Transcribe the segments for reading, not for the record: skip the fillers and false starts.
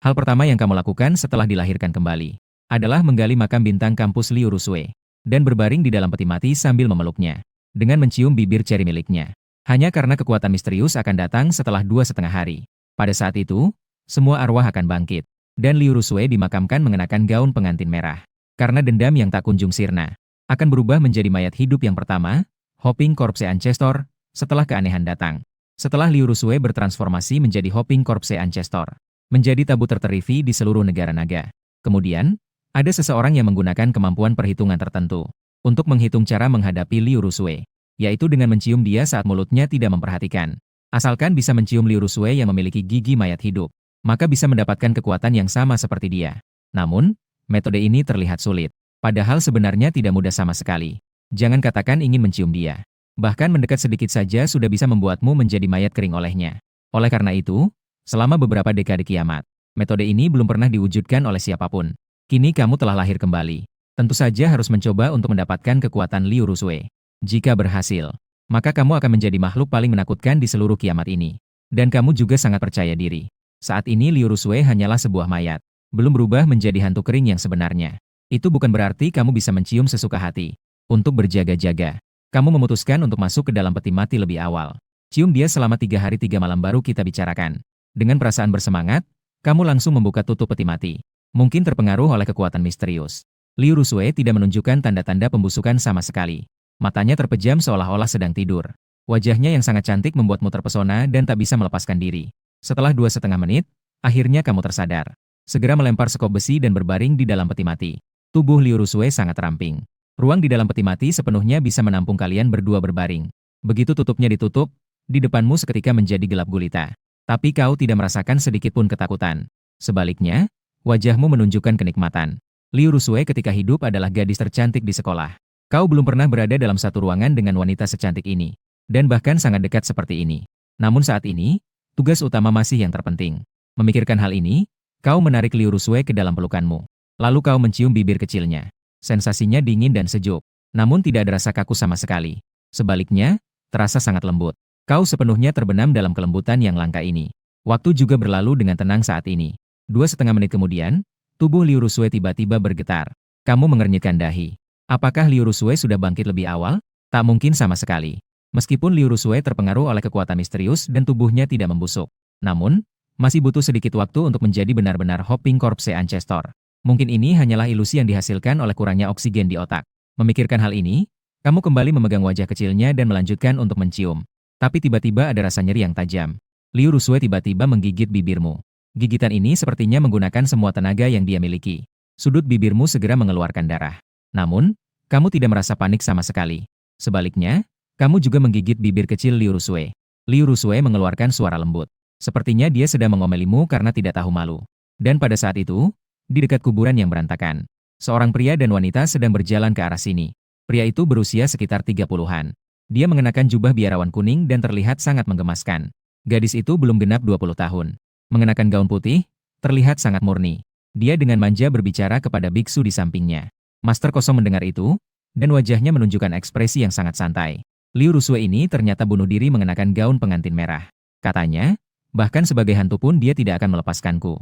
Hal pertama yang kamu lakukan setelah dilahirkan kembali adalah menggali makam bintang kampus Liu Rusue dan berbaring di dalam peti mati sambil memeluknya dengan mencium bibir ceri miliknya. Hanya karena kekuatan misterius akan datang setelah 2,5 hari. Pada saat itu, semua arwah akan bangkit dan Liu Rusue dimakamkan mengenakan gaun pengantin merah. Karena dendam yang tak kunjung sirna akan berubah menjadi mayat hidup yang pertama, Hopping Corpse Ancestor, setelah keanehan datang. Setelah Liu Rusue bertransformasi menjadi Hopping Corpse Ancestor, menjadi tabu terterifi di seluruh negara naga. Kemudian, ada seseorang yang menggunakan kemampuan perhitungan tertentu untuk menghitung cara menghadapi Liu Rusue, yaitu dengan mencium dia saat mulutnya tidak memperhatikan. Asalkan bisa mencium Liu Rusue yang memiliki gigi mayat hidup, maka bisa mendapatkan kekuatan yang sama seperti dia. Namun, metode ini terlihat sulit. Padahal sebenarnya tidak mudah sama sekali. Jangan katakan ingin mencium dia. Bahkan mendekat sedikit saja sudah bisa membuatmu menjadi mayat kering olehnya. Oleh karena itu, selama beberapa dekade kiamat, metode ini belum pernah diwujudkan oleh siapapun. Kini kamu telah lahir kembali. Tentu saja harus mencoba untuk mendapatkan kekuatan Liu Rusue. Jika berhasil, maka kamu akan menjadi makhluk paling menakutkan di seluruh kiamat ini. Dan kamu juga sangat percaya diri. Saat ini Liu Rusue hanyalah sebuah mayat, belum berubah menjadi hantu kering yang sebenarnya. Itu bukan berarti kamu bisa mencium sesuka hati. Untuk berjaga-jaga, kamu memutuskan untuk masuk ke dalam peti mati lebih awal. Cium dia selama 3 hari 3 malam baru kita bicarakan. Dengan perasaan bersemangat, kamu langsung membuka tutup peti mati. Mungkin terpengaruh oleh kekuatan misterius. Liu Rusue tidak menunjukkan tanda-tanda pembusukan sama sekali. Matanya terpejam seolah-olah sedang tidur. Wajahnya yang sangat cantik membuatmu terpesona dan tak bisa melepaskan diri. Setelah 2,5 menit, akhirnya kamu tersadar. Segera melempar sekop besi dan berbaring di dalam peti mati. Tubuh Liu Rusue sangat ramping. Ruang di dalam peti mati sepenuhnya bisa menampung kalian berdua berbaring. Begitu tutupnya ditutup, di depanmu seketika menjadi gelap gulita. Tapi kau tidak merasakan sedikit pun ketakutan. Sebaliknya, wajahmu menunjukkan kenikmatan. Liu Rusue ketika hidup adalah gadis tercantik di sekolah. Kau belum pernah berada dalam satu ruangan dengan wanita secantik ini. Dan bahkan sangat dekat seperti ini. Namun saat ini, tugas utama masih yang terpenting. Memikirkan hal ini, kau menarik Liu Rusue ke dalam pelukanmu. Lalu kau mencium bibir kecilnya. Sensasinya dingin dan sejuk, namun tidak ada rasa kaku sama sekali. Sebaliknya, terasa sangat lembut. Kau sepenuhnya terbenam dalam kelembutan yang langka ini. Waktu juga berlalu dengan tenang saat ini. 2,5 menit kemudian, tubuh Liu Rusue tiba-tiba bergetar. Kamu mengernyitkan dahi. Apakah Liu Rusue sudah bangkit lebih awal? Tak mungkin sama sekali. Meskipun Liu Rusue terpengaruh oleh kekuatan misterius dan tubuhnya tidak membusuk. Namun, masih butuh sedikit waktu untuk menjadi benar-benar Hopping Corpse Ancestor. Mungkin ini hanyalah ilusi yang dihasilkan oleh kurangnya oksigen di otak. Memikirkan hal ini, kamu kembali memegang wajah kecilnya dan melanjutkan untuk mencium. Tapi tiba-tiba ada rasa nyeri yang tajam. Liu Rusue tiba-tiba menggigit bibirmu. Gigitan ini sepertinya menggunakan semua tenaga yang dia miliki. Sudut bibirmu segera mengeluarkan darah. Namun, kamu tidak merasa panik sama sekali. Sebaliknya, kamu juga menggigit bibir kecil Liu Rusue. Liu Rusue mengeluarkan suara lembut. Sepertinya dia sedang mengomelimu karena tidak tahu malu. Dan pada saat itu, di dekat kuburan yang berantakan, seorang pria dan wanita sedang berjalan ke arah sini. Pria itu berusia sekitar 30-an. Dia mengenakan jubah biarawan kuning dan terlihat sangat menggemaskan. Gadis itu belum genap 20 tahun. Mengenakan gaun putih, terlihat sangat murni. Dia dengan manja berbicara kepada biksu di sampingnya. Master Kosong mendengar itu, dan wajahnya menunjukkan ekspresi yang sangat santai. Liu Rusue ini ternyata bunuh diri mengenakan gaun pengantin merah. Katanya, bahkan sebagai hantu pun dia tidak akan melepaskanku.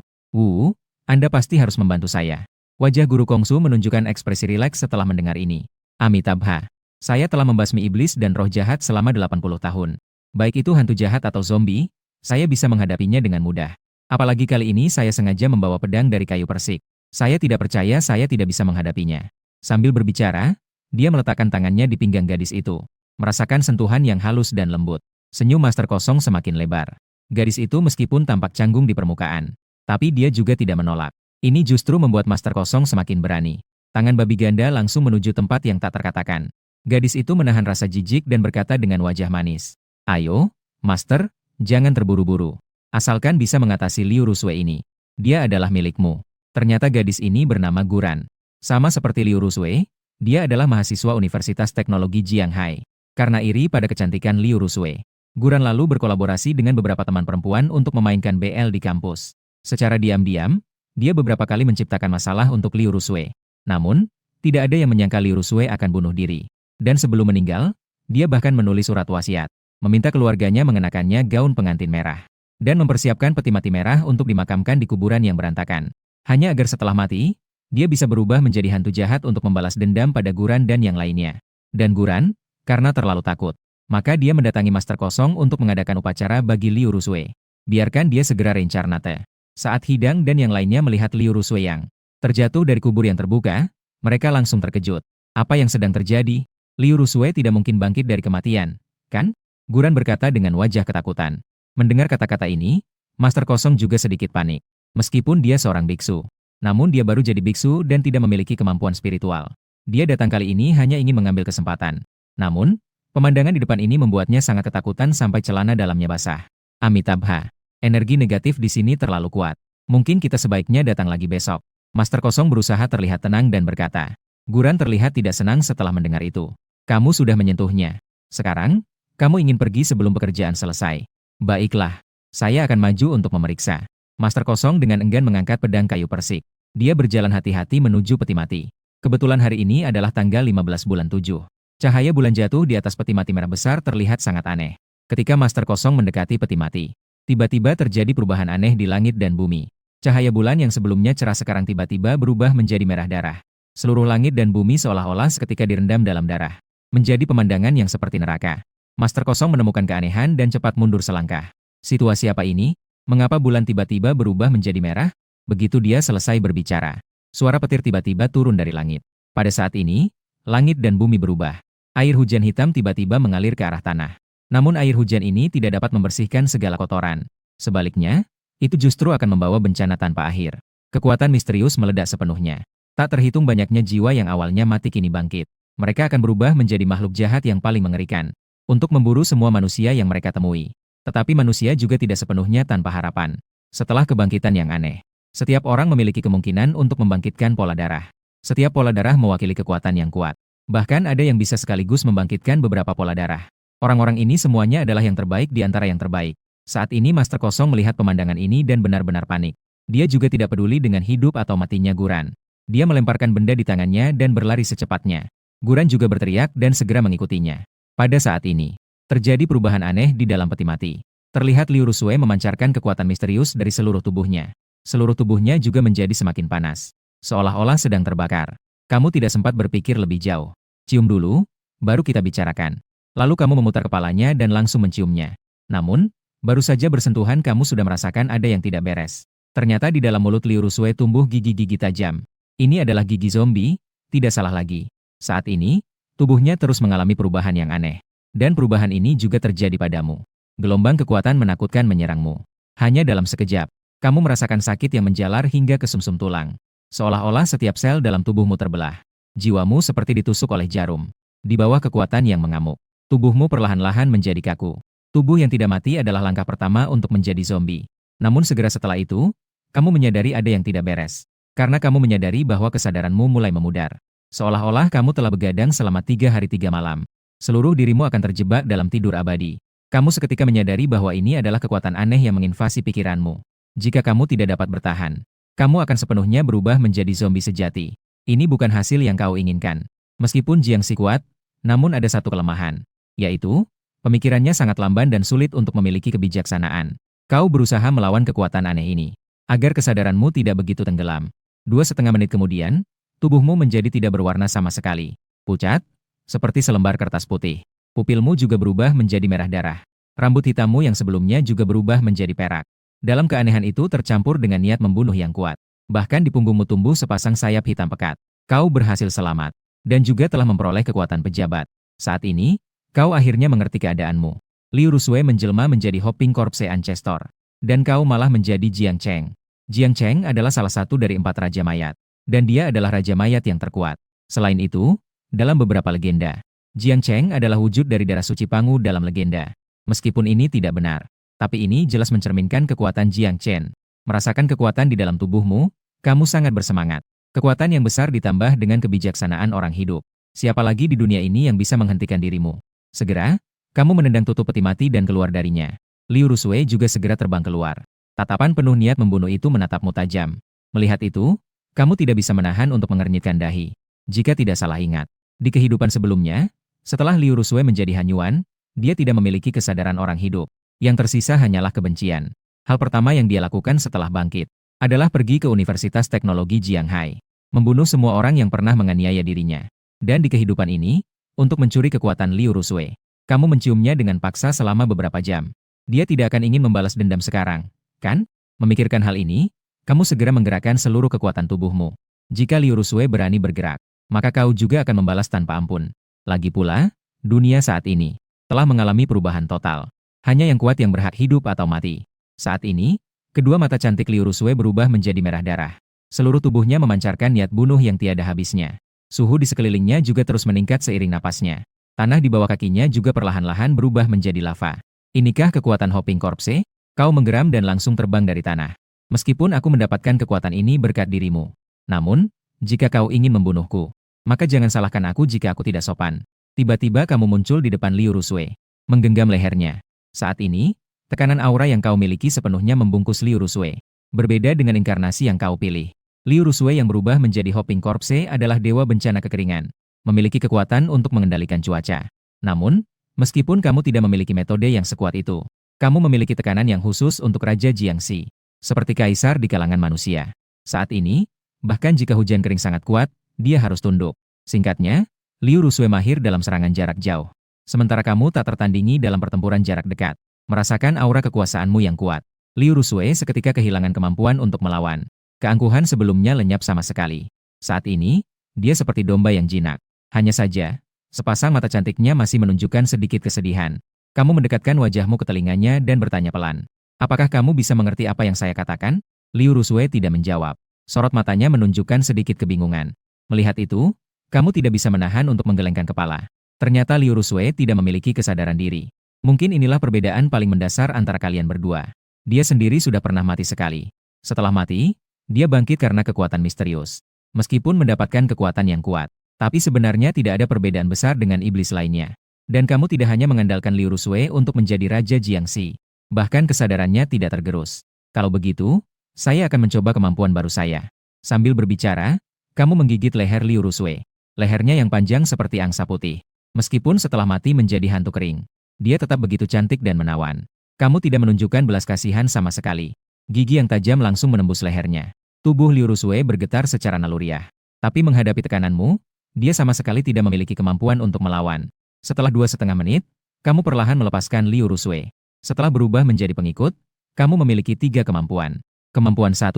Anda pasti harus membantu saya. Wajah Guru Kongsu menunjukkan ekspresi rileks setelah mendengar ini. Amitabha, saya telah membasmi iblis dan roh jahat selama 80 tahun. Baik itu hantu jahat atau zombie, saya bisa menghadapinya dengan mudah. Apalagi kali ini saya sengaja membawa pedang dari kayu persik. Saya tidak percaya saya tidak bisa menghadapinya. Sambil berbicara, dia meletakkan tangannya di pinggang gadis itu. Merasakan sentuhan yang halus dan lembut. Senyum Master Kosong semakin lebar. Gadis itu meskipun tampak canggung di permukaan, tapi dia juga tidak menolak. Ini justru membuat Master Kosong semakin berani. Tangan babi ganda langsung menuju tempat yang tak terkatakan. Gadis itu menahan rasa jijik dan berkata dengan wajah manis. Ayo, Master, jangan terburu-buru. Asalkan bisa mengatasi Liu Rusue ini. Dia adalah milikmu. Ternyata gadis ini bernama Guran. Sama seperti Liu Rusue, dia adalah mahasiswa Universitas Teknologi Jianghai. Karena iri pada kecantikan Liu Rusue, Guran lalu berkolaborasi dengan beberapa teman perempuan untuk memainkan BL di kampus. Secara diam-diam, dia beberapa kali menciptakan masalah untuk Liu Rusue. Namun, tidak ada yang menyangka Liu Rusue akan bunuh diri. Dan sebelum meninggal, dia bahkan menulis surat wasiat, meminta keluarganya mengenakannya gaun pengantin merah. dan mempersiapkan peti mati merah untuk dimakamkan di kuburan yang berantakan. Hanya agar setelah mati, dia bisa berubah menjadi hantu jahat untuk membalas dendam pada Guran dan yang lainnya. Dan Guran, karena terlalu takut, maka dia mendatangi Master Kosong untuk mengadakan upacara bagi Liu Rusui. Biarkan dia segera reincarnate. Saat Hidang dan yang lainnya melihat Liu Rusui yang terjatuh dari kubur yang terbuka, mereka langsung terkejut. Apa yang sedang terjadi? Liu Rusui tidak mungkin bangkit dari kematian, kan? Guran berkata dengan wajah ketakutan. Mendengar kata-kata ini, Master Kosong juga sedikit panik. Meskipun dia seorang biksu, namun dia baru jadi biksu dan tidak memiliki kemampuan spiritual. Dia datang kali ini hanya ingin mengambil kesempatan. Namun, pemandangan di depan ini membuatnya sangat ketakutan sampai celana dalamnya basah. Amitabha, energi negatif di sini terlalu kuat. Mungkin kita sebaiknya datang lagi besok. Master Kosong berusaha terlihat tenang dan berkata. Guran terlihat tidak senang setelah mendengar itu. Kamu sudah menyentuhnya. Sekarang, kamu ingin pergi sebelum pekerjaan selesai. Baiklah, saya akan maju untuk memeriksa. Master Kosong dengan enggan mengangkat pedang kayu persik. Dia berjalan hati-hati menuju peti mati. Kebetulan hari ini adalah tanggal 15 bulan 7. Cahaya bulan jatuh di atas peti mati merah besar terlihat sangat aneh. Ketika Master Kosong mendekati peti mati, tiba-tiba terjadi perubahan aneh di langit dan bumi. Cahaya bulan yang sebelumnya cerah sekarang tiba-tiba berubah menjadi merah darah. Seluruh langit dan bumi seolah-olah seketika direndam dalam darah. Menjadi pemandangan yang seperti neraka. Master Kosong menemukan keanehan dan cepat mundur selangkah. Situasi apa ini? Mengapa bulan tiba-tiba berubah menjadi merah? Begitu dia selesai berbicara, suara petir tiba-tiba turun dari langit. Pada saat ini, langit dan bumi berubah. Air hujan hitam tiba-tiba mengalir ke arah tanah. Namun air hujan ini tidak dapat membersihkan segala kotoran. Sebaliknya, itu justru akan membawa bencana tanpa akhir. Kekuatan misterius meledak sepenuhnya. Tak terhitung banyaknya jiwa yang awalnya mati kini bangkit. Mereka akan berubah menjadi makhluk jahat yang paling mengerikan. Untuk memburu semua manusia yang mereka temui. Tetapi manusia juga tidak sepenuhnya tanpa harapan. Setelah kebangkitan yang aneh, setiap orang memiliki kemungkinan untuk membangkitkan pola darah. Setiap pola darah mewakili kekuatan yang kuat. Bahkan ada yang bisa sekaligus membangkitkan beberapa pola darah. Orang-orang ini semuanya adalah yang terbaik di antara yang terbaik. Saat ini Master Kosong melihat pemandangan ini dan benar-benar panik. Dia juga tidak peduli dengan hidup atau matinya Guran. Dia melemparkan benda di tangannya dan berlari secepatnya. Guran juga berteriak dan segera mengikutinya. Pada saat ini, terjadi perubahan aneh di dalam peti mati. Terlihat Liu Rusui memancarkan kekuatan misterius dari seluruh tubuhnya. Seluruh tubuhnya juga menjadi semakin panas. Seolah-olah sedang terbakar. Kamu tidak sempat berpikir lebih jauh. Cium dulu, baru kita bicarakan. Lalu kamu memutar kepalanya dan langsung menciumnya. Namun, baru saja bersentuhan kamu sudah merasakan ada yang tidak beres. Ternyata di dalam mulut Liu Rusui tumbuh gigi-gigi tajam. Ini adalah gigi zombie, tidak salah lagi. Saat ini, tubuhnya terus mengalami perubahan yang aneh. Dan perubahan ini juga terjadi padamu. Gelombang kekuatan menakutkan menyerangmu. Hanya dalam sekejap, kamu merasakan sakit yang menjalar hingga ke sumsum tulang. Seolah-olah setiap sel dalam tubuhmu terbelah. Jiwamu seperti ditusuk oleh jarum. Di bawah kekuatan yang mengamuk, tubuhmu perlahan-lahan menjadi kaku. Tubuh yang tidak mati adalah langkah pertama untuk menjadi zombie. Namun segera setelah itu, kamu menyadari ada yang tidak beres. Karena kamu menyadari bahwa kesadaranmu mulai memudar. Seolah-olah kamu telah begadang selama 3 hari 3 malam. Seluruh dirimu akan terjebak dalam tidur abadi. Kamu seketika menyadari bahwa ini adalah kekuatan aneh yang menginvasi pikiranmu. Jika kamu tidak dapat bertahan, kamu akan sepenuhnya berubah menjadi zombie sejati. Ini bukan hasil yang kau inginkan. Meskipun Jiangxi kuat, namun ada satu kelemahan. Yaitu, pemikirannya sangat lamban dan sulit untuk memiliki kebijaksanaan. Kau berusaha melawan kekuatan aneh ini. Agar kesadaranmu tidak begitu tenggelam. 2,5 menit kemudian, tubuhmu menjadi tidak berwarna sama sekali. Pucat, seperti selembar kertas putih. Pupilmu juga berubah menjadi merah darah. Rambut hitammu yang sebelumnya juga berubah menjadi perak. Dalam keanehan itu tercampur dengan niat membunuh yang kuat. Bahkan di punggungmu tumbuh sepasang sayap hitam pekat. Kau berhasil selamat. Dan juga telah memperoleh kekuatan pejabat. Saat ini, kau akhirnya mengerti keadaanmu. Liu Rusui menjelma menjadi Hopping Corpse Ancestor. Dan kau malah menjadi Jiang Cheng. Jiang Cheng adalah salah satu dari 4 Raja Mayat. Dan dia adalah Raja Mayat yang terkuat. Selain itu, dalam beberapa legenda, Jiang Cheng adalah wujud dari darah suci Pangu dalam legenda. Meskipun ini tidak benar, tapi ini jelas mencerminkan kekuatan Jiang Chen. Merasakan kekuatan di dalam tubuhmu, kamu sangat bersemangat. Kekuatan yang besar ditambah dengan kebijaksanaan orang hidup. Siapa lagi di dunia ini yang bisa menghentikan dirimu? Segera, kamu menendang tutup peti mati dan keluar darinya. Liu Rusui juga segera terbang keluar. Tatapan penuh niat membunuh itu menatapmu tajam. Melihat itu, kamu tidak bisa menahan untuk mengernyitkan dahi. Jika tidak salah ingat, di kehidupan sebelumnya, setelah Liu Rusui menjadi Hanyuan, dia tidak memiliki kesadaran orang hidup. Yang tersisa hanyalah kebencian. Hal pertama yang dia lakukan setelah bangkit adalah pergi ke Universitas Teknologi Jianghai, membunuh semua orang yang pernah menganiaya dirinya. Dan di kehidupan ini, untuk mencuri kekuatan Liu Rusui, kamu menciumnya dengan paksa selama beberapa jam. Dia tidak akan ingin membalas dendam sekarang, kan? Memikirkan hal ini, kamu segera menggerakkan seluruh kekuatan tubuhmu. Jika Liu Rusui berani bergerak, maka kau juga akan membalas tanpa ampun. Lagi pula, dunia saat ini telah mengalami perubahan total. Hanya yang kuat yang berhak hidup atau mati. Saat ini, kedua mata cantik Liu Rusui berubah menjadi merah darah. Seluruh tubuhnya memancarkan niat bunuh yang tiada habisnya. Suhu di sekelilingnya juga terus meningkat seiring napasnya. Tanah di bawah kakinya juga perlahan-lahan berubah menjadi lava. Inikah kekuatan Hopping Corpse? Kau menggeram dan langsung terbang dari tanah. Meskipun aku mendapatkan kekuatan ini berkat dirimu. Namun, jika kau ingin membunuhku, maka jangan salahkan aku jika aku tidak sopan. Tiba-tiba kamu muncul di depan Liu Rusui, menggenggam lehernya. Saat ini, tekanan aura yang kau miliki sepenuhnya membungkus Liu Rusui. Berbeda dengan inkarnasi yang kau pilih. Liu Rusui yang berubah menjadi Hopping Corpse adalah dewa bencana kekeringan, memiliki kekuatan untuk mengendalikan cuaca. Namun, meskipun kamu tidak memiliki metode yang sekuat itu, kamu memiliki tekanan yang khusus untuk Raja Jiangxi, seperti kaisar di kalangan manusia. Saat ini, bahkan jika hujan kering sangat kuat, dia harus tunduk. Singkatnya, Liu Rusui mahir dalam serangan jarak jauh. Sementara kamu tak tertandingi dalam pertempuran jarak dekat. Merasakan aura kekuasaanmu yang kuat, Liu Rusui seketika kehilangan kemampuan untuk melawan. Keangkuhan sebelumnya lenyap sama sekali. Saat ini, dia seperti domba yang jinak. Hanya saja, sepasang mata cantiknya masih menunjukkan sedikit kesedihan. Kamu mendekatkan wajahmu ke telinganya dan bertanya pelan. Apakah kamu bisa mengerti apa yang saya katakan? Liu Rusui tidak menjawab. Sorot matanya menunjukkan sedikit kebingungan. Melihat itu, kamu tidak bisa menahan untuk menggelengkan kepala. Ternyata Liu Rusui tidak memiliki kesadaran diri. Mungkin inilah perbedaan paling mendasar antara kalian berdua. Dia sendiri sudah pernah mati sekali. Setelah mati, dia bangkit karena kekuatan misterius. Meskipun mendapatkan kekuatan yang kuat, tapi sebenarnya tidak ada perbedaan besar dengan iblis lainnya. Dan kamu tidak hanya mengandalkan Liu Rusui untuk menjadi Raja Jiangxi. Bahkan kesadarannya tidak tergerus. Kalau begitu, saya akan mencoba kemampuan baru saya. Sambil berbicara, kamu menggigit leher Liu Rusui. Lehernya yang panjang seperti angsa putih. Meskipun setelah mati menjadi hantu kering, dia tetap begitu cantik dan menawan. Kamu tidak menunjukkan belas kasihan sama sekali. Gigi yang tajam langsung menembus lehernya. Tubuh Liu Rusui bergetar secara naluriah. Tapi menghadapi tekananmu, dia sama sekali tidak memiliki kemampuan untuk melawan. Setelah 2,5 menit, kamu perlahan melepaskan Liu Rusui. Setelah berubah menjadi pengikut, kamu memiliki 3 kemampuan. Kemampuan 1,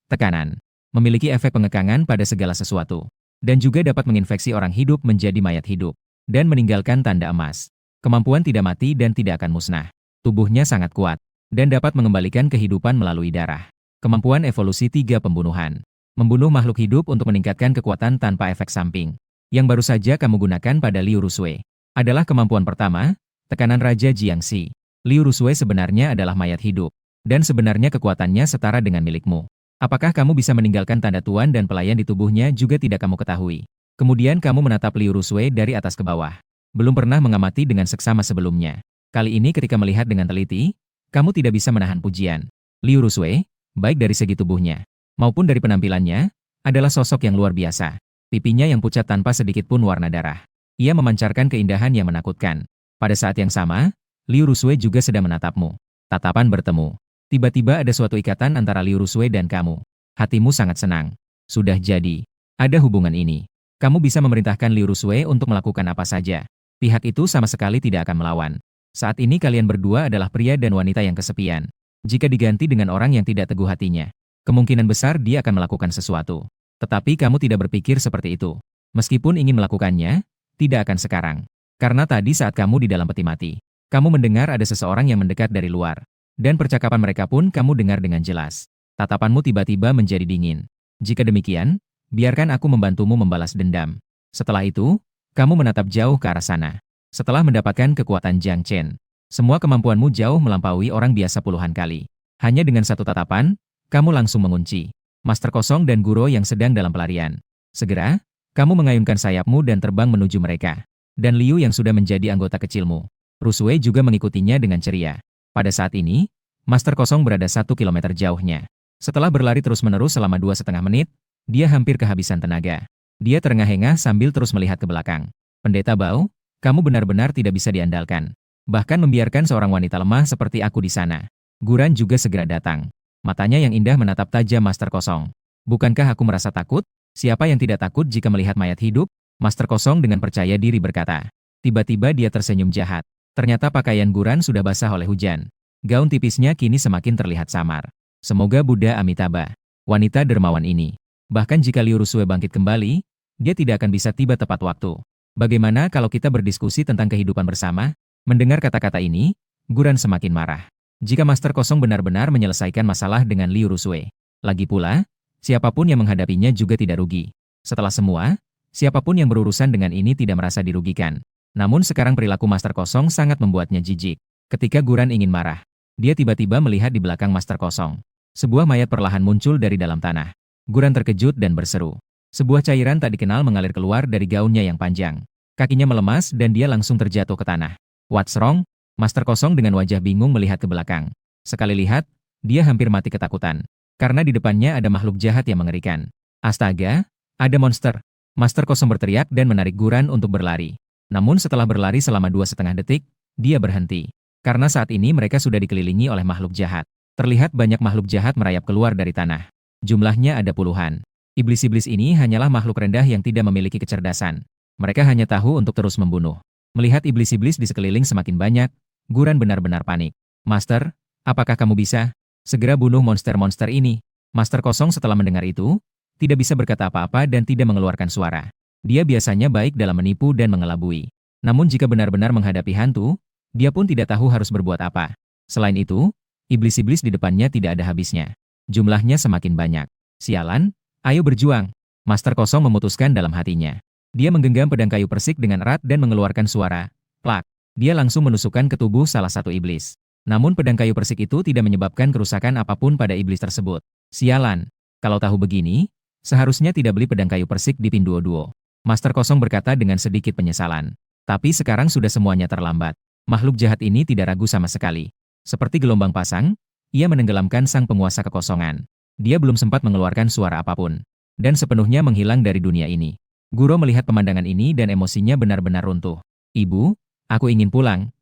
tekanan. Memiliki efek pengekangan pada segala sesuatu. Dan juga dapat menginfeksi orang hidup menjadi mayat hidup. Dan meninggalkan tanda emas. Kemampuan tidak mati dan tidak akan musnah. Tubuhnya sangat kuat. Dan dapat mengembalikan kehidupan melalui darah. Kemampuan evolusi 3 pembunuhan. Membunuh makhluk hidup untuk meningkatkan kekuatan tanpa efek samping. Yang baru saja kamu gunakan pada Liu Rusui. Adalah kemampuan pertama, tekanan Raja Jiangxi. Liu Rusui sebenarnya adalah mayat hidup. Dan sebenarnya kekuatannya setara dengan milikmu. Apakah kamu bisa meninggalkan tanda tuan dan pelayan di tubuhnya juga tidak kamu ketahui. Kemudian kamu menatap Liu Rusui dari atas ke bawah. Belum pernah mengamati dengan seksama sebelumnya. Kali ini ketika melihat dengan teliti, kamu tidak bisa menahan pujian. Liu Rusui, baik dari segi tubuhnya, maupun dari penampilannya, adalah sosok yang luar biasa. Pipinya yang pucat tanpa sedikit pun warna darah. Ia memancarkan keindahan yang menakutkan. Pada saat yang sama, Liu Rusui juga sedang menatapmu. Tatapan bertemu. Tiba-tiba ada suatu ikatan antara Liu Rusui dan kamu. Hatimu sangat senang. Sudah jadi. Ada hubungan ini. Kamu bisa memerintahkan Liu Rusui untuk melakukan apa saja. Pihak itu sama sekali tidak akan melawan. Saat ini kalian berdua adalah pria dan wanita yang kesepian. Jika diganti dengan orang yang tidak teguh hatinya, kemungkinan besar dia akan melakukan sesuatu. Tetapi kamu tidak berpikir seperti itu. Meskipun ingin melakukannya, tidak akan sekarang. Karena tadi saat kamu di dalam peti mati, kamu mendengar ada seseorang yang mendekat dari luar. Dan percakapan mereka pun kamu dengar dengan jelas. Tatapanmu tiba-tiba menjadi dingin. Jika demikian, biarkan aku membantumu membalas dendam. Setelah itu, kamu menatap jauh ke arah sana. Setelah mendapatkan kekuatan Jiang Chen, semua kemampuanmu jauh melampaui orang biasa puluhan kali. Hanya dengan satu tatapan, kamu langsung mengunci Master Kosong dan Guro yang sedang dalam pelarian. Segera, kamu mengayunkan sayapmu dan terbang menuju mereka. Dan Liu yang sudah menjadi anggota kecilmu, Rusui juga mengikutinya dengan ceria. Pada saat ini, Master Kosong berada 1 kilometer jauhnya. Setelah berlari terus-menerus selama 2,5 menit, dia hampir kehabisan tenaga. Dia terengah-engah sambil terus melihat ke belakang. Pendeta Bao, kamu benar-benar tidak bisa diandalkan. Bahkan membiarkan seorang wanita lemah seperti aku di sana. Guran juga segera datang. Matanya yang indah menatap tajam Master Kosong. Bukankah aku merasa takut? Siapa yang tidak takut jika melihat mayat hidup? Master Kosong dengan percaya diri berkata. Tiba-tiba dia tersenyum jahat. Ternyata pakaian Guran sudah basah oleh hujan. Gaun tipisnya kini semakin terlihat samar. Semoga Buddha Amitabha. Wanita dermawan ini. Bahkan jika Liu Rusue bangkit kembali, dia tidak akan bisa tiba tepat waktu. Bagaimana kalau kita berdiskusi tentang kehidupan bersama? Mendengar kata-kata ini, Guran semakin marah. Jika Master Kosong benar-benar menyelesaikan masalah dengan Liu Rusue. Lagi pula, siapapun yang menghadapinya juga tidak rugi. Setelah semua, siapapun yang berurusan dengan ini tidak merasa dirugikan. Namun sekarang perilaku Master Kosong sangat membuatnya jijik. Ketika Guran ingin marah, dia tiba-tiba melihat di belakang Master Kosong. Sebuah mayat perlahan muncul dari dalam tanah. Guran terkejut dan berseru. Sebuah cairan tak dikenal mengalir keluar dari gaunnya yang panjang. Kakinya melemas dan dia langsung terjatuh ke tanah. What's wrong? Master Kosong dengan wajah bingung melihat ke belakang. Sekali lihat, dia hampir mati ketakutan. Karena di depannya ada makhluk jahat yang mengerikan. Astaga, ada monster. Master Kosong berteriak dan menarik Guran untuk berlari. Namun setelah berlari selama 2,5 detik, dia berhenti. Karena saat ini mereka sudah dikelilingi oleh makhluk jahat. Terlihat banyak makhluk jahat merayap keluar dari tanah. Jumlahnya ada puluhan. Iblis-iblis ini hanyalah makhluk rendah yang tidak memiliki kecerdasan. Mereka hanya tahu untuk terus membunuh. Melihat iblis-iblis di sekeliling semakin banyak, Guran benar-benar panik. Master, apakah kamu bisa segera bunuh monster-monster ini? Master Kosong setelah mendengar itu, tidak bisa berkata apa-apa dan tidak mengeluarkan suara. Dia biasanya baik dalam menipu dan mengelabui. Namun jika benar-benar menghadapi hantu, dia pun tidak tahu harus berbuat apa. Selain itu, iblis-iblis di depannya tidak ada habisnya. Jumlahnya semakin banyak. Sialan, ayo berjuang. Master Kosong memutuskan dalam hatinya. Dia menggenggam pedang kayu persik dengan erat dan mengeluarkan suara. Plak. Dia langsung menusukkan ke tubuh salah satu iblis. Namun pedang kayu persik itu tidak menyebabkan kerusakan apapun pada iblis tersebut. Sialan. Kalau tahu begini, seharusnya tidak beli pedang kayu persik di Pinduoduo. Master Kosong berkata dengan sedikit penyesalan. Tapi sekarang sudah semuanya terlambat. Makhluk jahat ini tidak ragu sama sekali. Seperti gelombang pasang, ia menenggelamkan sang penguasa kekosongan. Dia belum sempat mengeluarkan suara apapun. Dan sepenuhnya menghilang dari dunia ini. Guro melihat pemandangan ini dan emosinya benar-benar runtuh. Ibu, aku ingin pulang.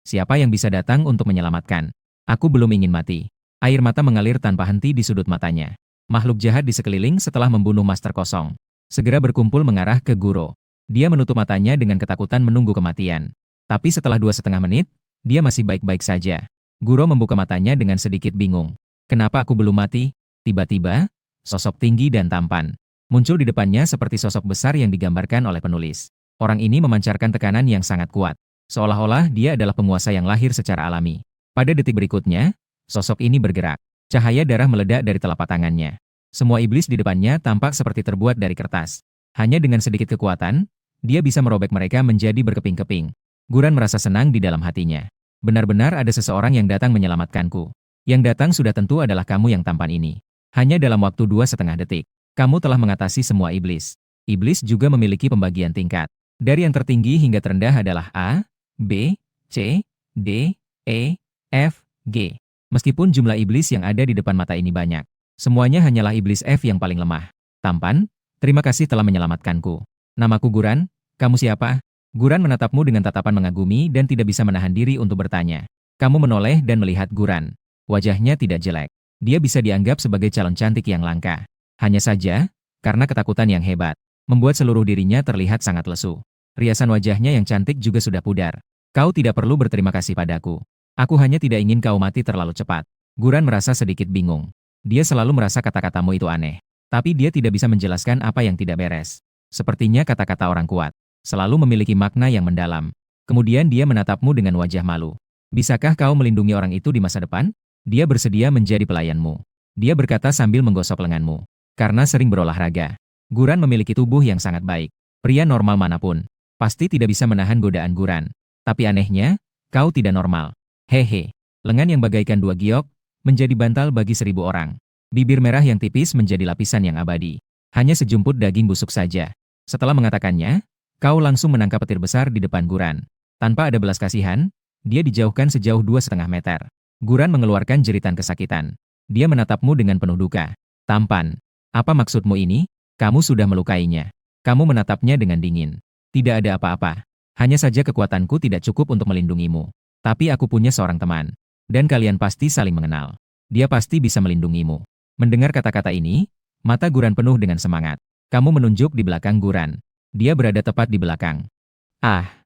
Siapa yang bisa datang untuk menyelamatkan? Aku belum ingin mati. Air mata mengalir tanpa henti di sudut matanya. Makhluk jahat di sekeliling setelah membunuh Master Kosong. Segera berkumpul mengarah ke Guro. Dia menutup matanya dengan ketakutan menunggu kematian. Tapi setelah 2,5 menit, dia masih baik-baik saja. Guro membuka matanya dengan sedikit bingung. Kenapa aku belum mati? Tiba-tiba, sosok tinggi dan tampan muncul di depannya seperti sosok besar yang digambarkan oleh penulis. Orang ini memancarkan tekanan yang sangat kuat. Seolah-olah dia adalah penguasa yang lahir secara alami. Pada detik berikutnya, sosok ini bergerak. Cahaya darah meledak dari telapak tangannya. Semua iblis di depannya tampak seperti terbuat dari kertas. Hanya dengan sedikit kekuatan, dia bisa merobek mereka menjadi berkeping-keping. Guran merasa senang di dalam hatinya. Benar-benar ada seseorang yang datang menyelamatkanku. Yang datang sudah tentu adalah kamu yang tampan ini. Hanya dalam waktu 2,5 detik, kamu telah mengatasi semua iblis. Iblis juga memiliki pembagian tingkat. Dari yang tertinggi hingga terendah adalah A, B, C, D, E, F, G. Meskipun jumlah iblis yang ada di depan mata ini banyak, semuanya hanyalah iblis F yang paling lemah. Tampan, terima kasih telah menyelamatkanku. Namaku Guran, kamu siapa? Guran menatapmu dengan tatapan mengagumi dan tidak bisa menahan diri untuk bertanya. Kamu menoleh dan melihat Guran. Wajahnya tidak jelek. Dia bisa dianggap sebagai calon cantik yang langka. Hanya saja, karena ketakutan yang hebat, membuat seluruh dirinya terlihat sangat lesu. Riasan wajahnya yang cantik juga sudah pudar. Kau tidak perlu berterima kasih padaku. Aku hanya tidak ingin kau mati terlalu cepat. Guran merasa sedikit bingung. Dia selalu merasa kata-katamu itu aneh. Tapi dia tidak bisa menjelaskan apa yang tidak beres. Sepertinya kata-kata orang kuat selalu memiliki makna yang mendalam. Kemudian dia menatapmu dengan wajah malu. Bisakah kau melindungi orang itu di masa depan? Dia bersedia menjadi pelayanmu. Dia berkata sambil menggosok lenganmu. Karena sering berolahraga, Guran memiliki tubuh yang sangat baik. Pria normal manapun pasti tidak bisa menahan godaan Guran. Tapi anehnya, kau tidak normal. Hehe. Lengan yang bagaikan 2 giok menjadi bantal bagi 1.000 orang. Bibir merah yang tipis menjadi lapisan yang abadi. Hanya sejumput daging busuk saja. Setelah mengatakannya, kau langsung menangkap petir besar di depan Guran. Tanpa ada belas kasihan, dia dijauhkan sejauh 2,5 meter. Guran mengeluarkan jeritan kesakitan. Dia menatapmu dengan penuh duka. Tampan. Apa maksudmu ini? Kamu sudah melukainya. Kamu menatapnya dengan dingin. Tidak ada apa-apa. Hanya saja kekuatanku tidak cukup untuk melindungimu. Tapi aku punya seorang teman. Dan kalian pasti saling mengenal. Dia pasti bisa melindungimu. Mendengar kata-kata ini, mata Guran penuh dengan semangat. Kamu menunjuk di belakang Guran. Dia berada tepat di belakang. Ah,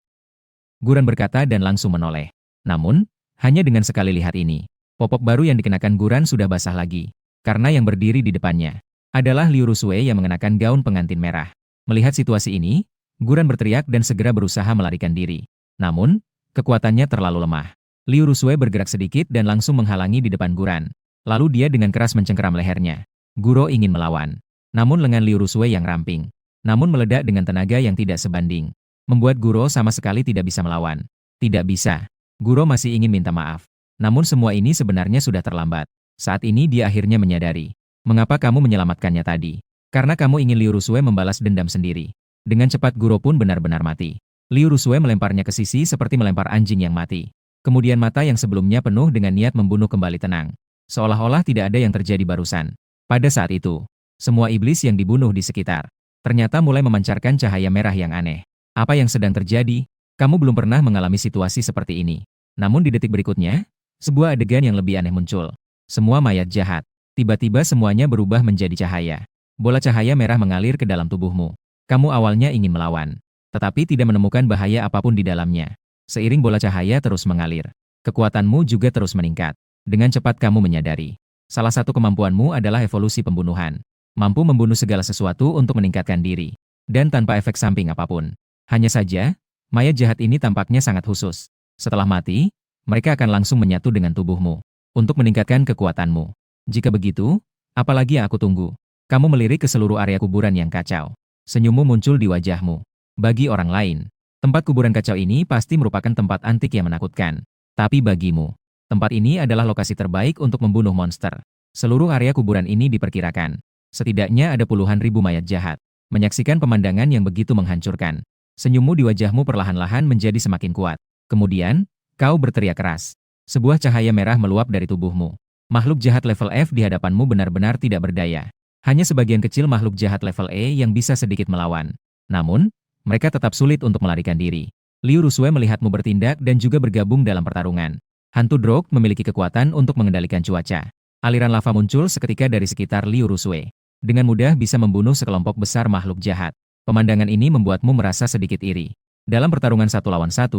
Guran berkata dan langsung menoleh. Namun, hanya dengan sekali lihat ini, popok baru yang dikenakan Guran sudah basah lagi. Karena yang berdiri di depannya adalah Liu Rusue yang mengenakan gaun pengantin merah. Melihat situasi ini, Guran berteriak dan segera berusaha melarikan diri. Namun, kekuatannya terlalu lemah. Liu Rusue bergerak sedikit dan langsung menghalangi di depan Guran. Lalu dia dengan keras mencengkeram lehernya. Guro ingin melawan. Namun lengan Liu Rusue yang ramping. Namun meledak dengan tenaga yang tidak sebanding. Membuat Guro sama sekali tidak bisa melawan. Tidak bisa. Guro masih ingin minta maaf. Namun semua ini sebenarnya sudah terlambat. Saat ini dia akhirnya menyadari. Mengapa kamu menyelamatkannya tadi? Karena kamu ingin Liu Rusue membalas dendam sendiri. Dengan cepat Guro pun benar-benar mati. Liu Rusue melemparnya ke sisi seperti melempar anjing yang mati. Kemudian mata yang sebelumnya penuh dengan niat membunuh kembali tenang. Seolah-olah tidak ada yang terjadi barusan. Pada saat itu, semua iblis yang dibunuh di sekitar ternyata mulai memancarkan cahaya merah yang aneh. Apa yang sedang terjadi? Kamu belum pernah mengalami situasi seperti ini. Namun di detik berikutnya, sebuah adegan yang lebih aneh muncul. Semua mayat jahat. Tiba-tiba semuanya berubah menjadi cahaya. Bola cahaya merah mengalir ke dalam tubuhmu. Kamu awalnya ingin melawan, tetapi tidak menemukan bahaya apapun di dalamnya. Seiring bola cahaya terus mengalir, kekuatanmu juga terus meningkat. Dengan cepat kamu menyadari, salah satu kemampuanmu adalah evolusi pembunuhan. Mampu membunuh segala sesuatu untuk meningkatkan diri. Dan tanpa efek samping apapun. Hanya saja, mayat jahat ini tampaknya sangat khusus. Setelah mati, mereka akan langsung menyatu dengan tubuhmu. Untuk meningkatkan kekuatanmu. Jika begitu, apalagi yang aku tunggu? Kamu melirik ke seluruh area kuburan yang kacau. Senyummu muncul di wajahmu. Bagi orang lain, tempat kuburan kacau ini pasti merupakan tempat antik yang menakutkan. Tapi bagimu, tempat ini adalah lokasi terbaik untuk membunuh monster. Seluruh area kuburan ini diperkirakan. Setidaknya ada puluhan ribu mayat jahat. Menyaksikan pemandangan yang begitu menghancurkan. Senyummu di wajahmu perlahan-lahan menjadi semakin kuat. Kemudian, kau berteriak keras. Sebuah cahaya merah meluap dari tubuhmu. Makhluk jahat level F di hadapanmu benar-benar tidak berdaya. Hanya sebagian kecil makhluk jahat level E yang bisa sedikit melawan. Namun, mereka tetap sulit untuk melarikan diri. Liu Rusue melihatmu bertindak dan juga bergabung dalam pertarungan. Hantu Drog memiliki kekuatan untuk mengendalikan cuaca. Aliran lava muncul seketika dari sekitar Liu Rusue. Dengan mudah bisa membunuh sekelompok besar makhluk jahat. Pemandangan ini membuatmu merasa sedikit iri. Dalam pertarungan 1 lawan 1,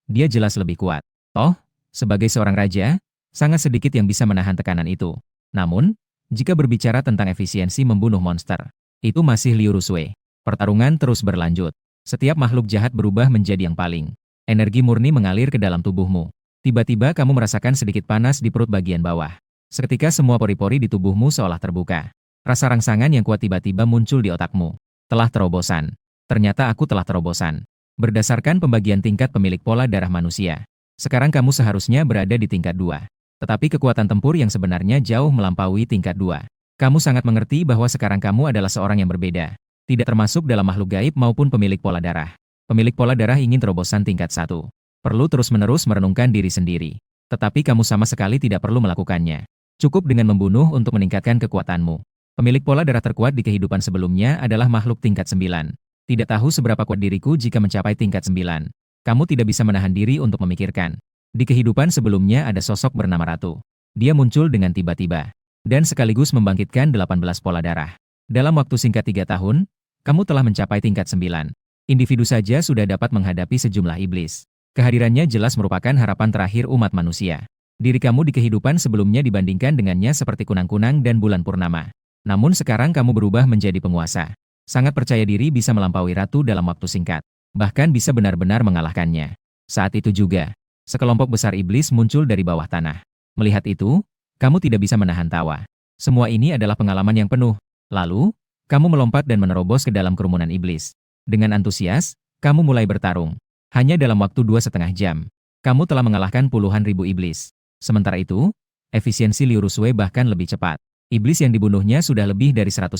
dia jelas lebih kuat. Toh, sebagai seorang raja, sangat sedikit yang bisa menahan tekanan itu. Namun, jika berbicara tentang efisiensi membunuh monster, itu masih Liu Rusue. Pertarungan terus berlanjut. Setiap makhluk jahat berubah menjadi yang paling. Energi murni mengalir ke dalam tubuhmu. Tiba-tiba kamu merasakan sedikit panas di perut bagian bawah. Seketika semua pori-pori di tubuhmu seolah terbuka. Rasa rangsangan yang kuat tiba-tiba muncul di otakmu. Telah terobosan. Ternyata aku telah terobosan. Berdasarkan pembagian tingkat pemilik pola darah manusia. Sekarang kamu seharusnya berada di tingkat 2. Tetapi kekuatan tempur yang sebenarnya jauh melampaui tingkat 2. Kamu sangat mengerti bahwa sekarang kamu adalah seorang yang berbeda. Tidak termasuk dalam makhluk gaib maupun pemilik pola darah. Pemilik pola darah ingin terobosan tingkat 1. Perlu terus-menerus merenungkan diri sendiri. Tetapi kamu sama sekali tidak perlu melakukannya. Cukup dengan membunuh untuk meningkatkan kekuatanmu. Pemilik pola darah terkuat di kehidupan sebelumnya adalah makhluk tingkat 9. Tidak tahu seberapa kuat diriku jika mencapai tingkat 9. Kamu tidak bisa menahan diri untuk memikirkan. Di kehidupan sebelumnya ada sosok bernama Ratu. Dia muncul dengan tiba-tiba. Dan sekaligus membangkitkan 18 pola darah. Dalam waktu singkat 3 tahun, kamu telah mencapai tingkat 9. Individu saja sudah dapat menghadapi sejumlah iblis. Kehadirannya jelas merupakan harapan terakhir umat manusia. Diri kamu di kehidupan sebelumnya dibandingkan dengannya seperti kunang-kunang dan bulan purnama. Namun sekarang kamu berubah menjadi penguasa. Sangat percaya diri bisa melampaui Ratu dalam waktu singkat. Bahkan bisa benar-benar mengalahkannya. Saat itu juga, sekelompok besar iblis muncul dari bawah tanah. Melihat itu, kamu tidak bisa menahan tawa. Semua ini adalah pengalaman yang penuh. Lalu, kamu melompat dan menerobos ke dalam kerumunan iblis. Dengan antusias, kamu mulai bertarung. Hanya dalam waktu 2,5 jam, kamu telah mengalahkan puluhan ribu iblis. Sementara itu, efisiensi Liu Rusue bahkan lebih cepat. Iblis yang dibunuhnya sudah lebih dari 100.000.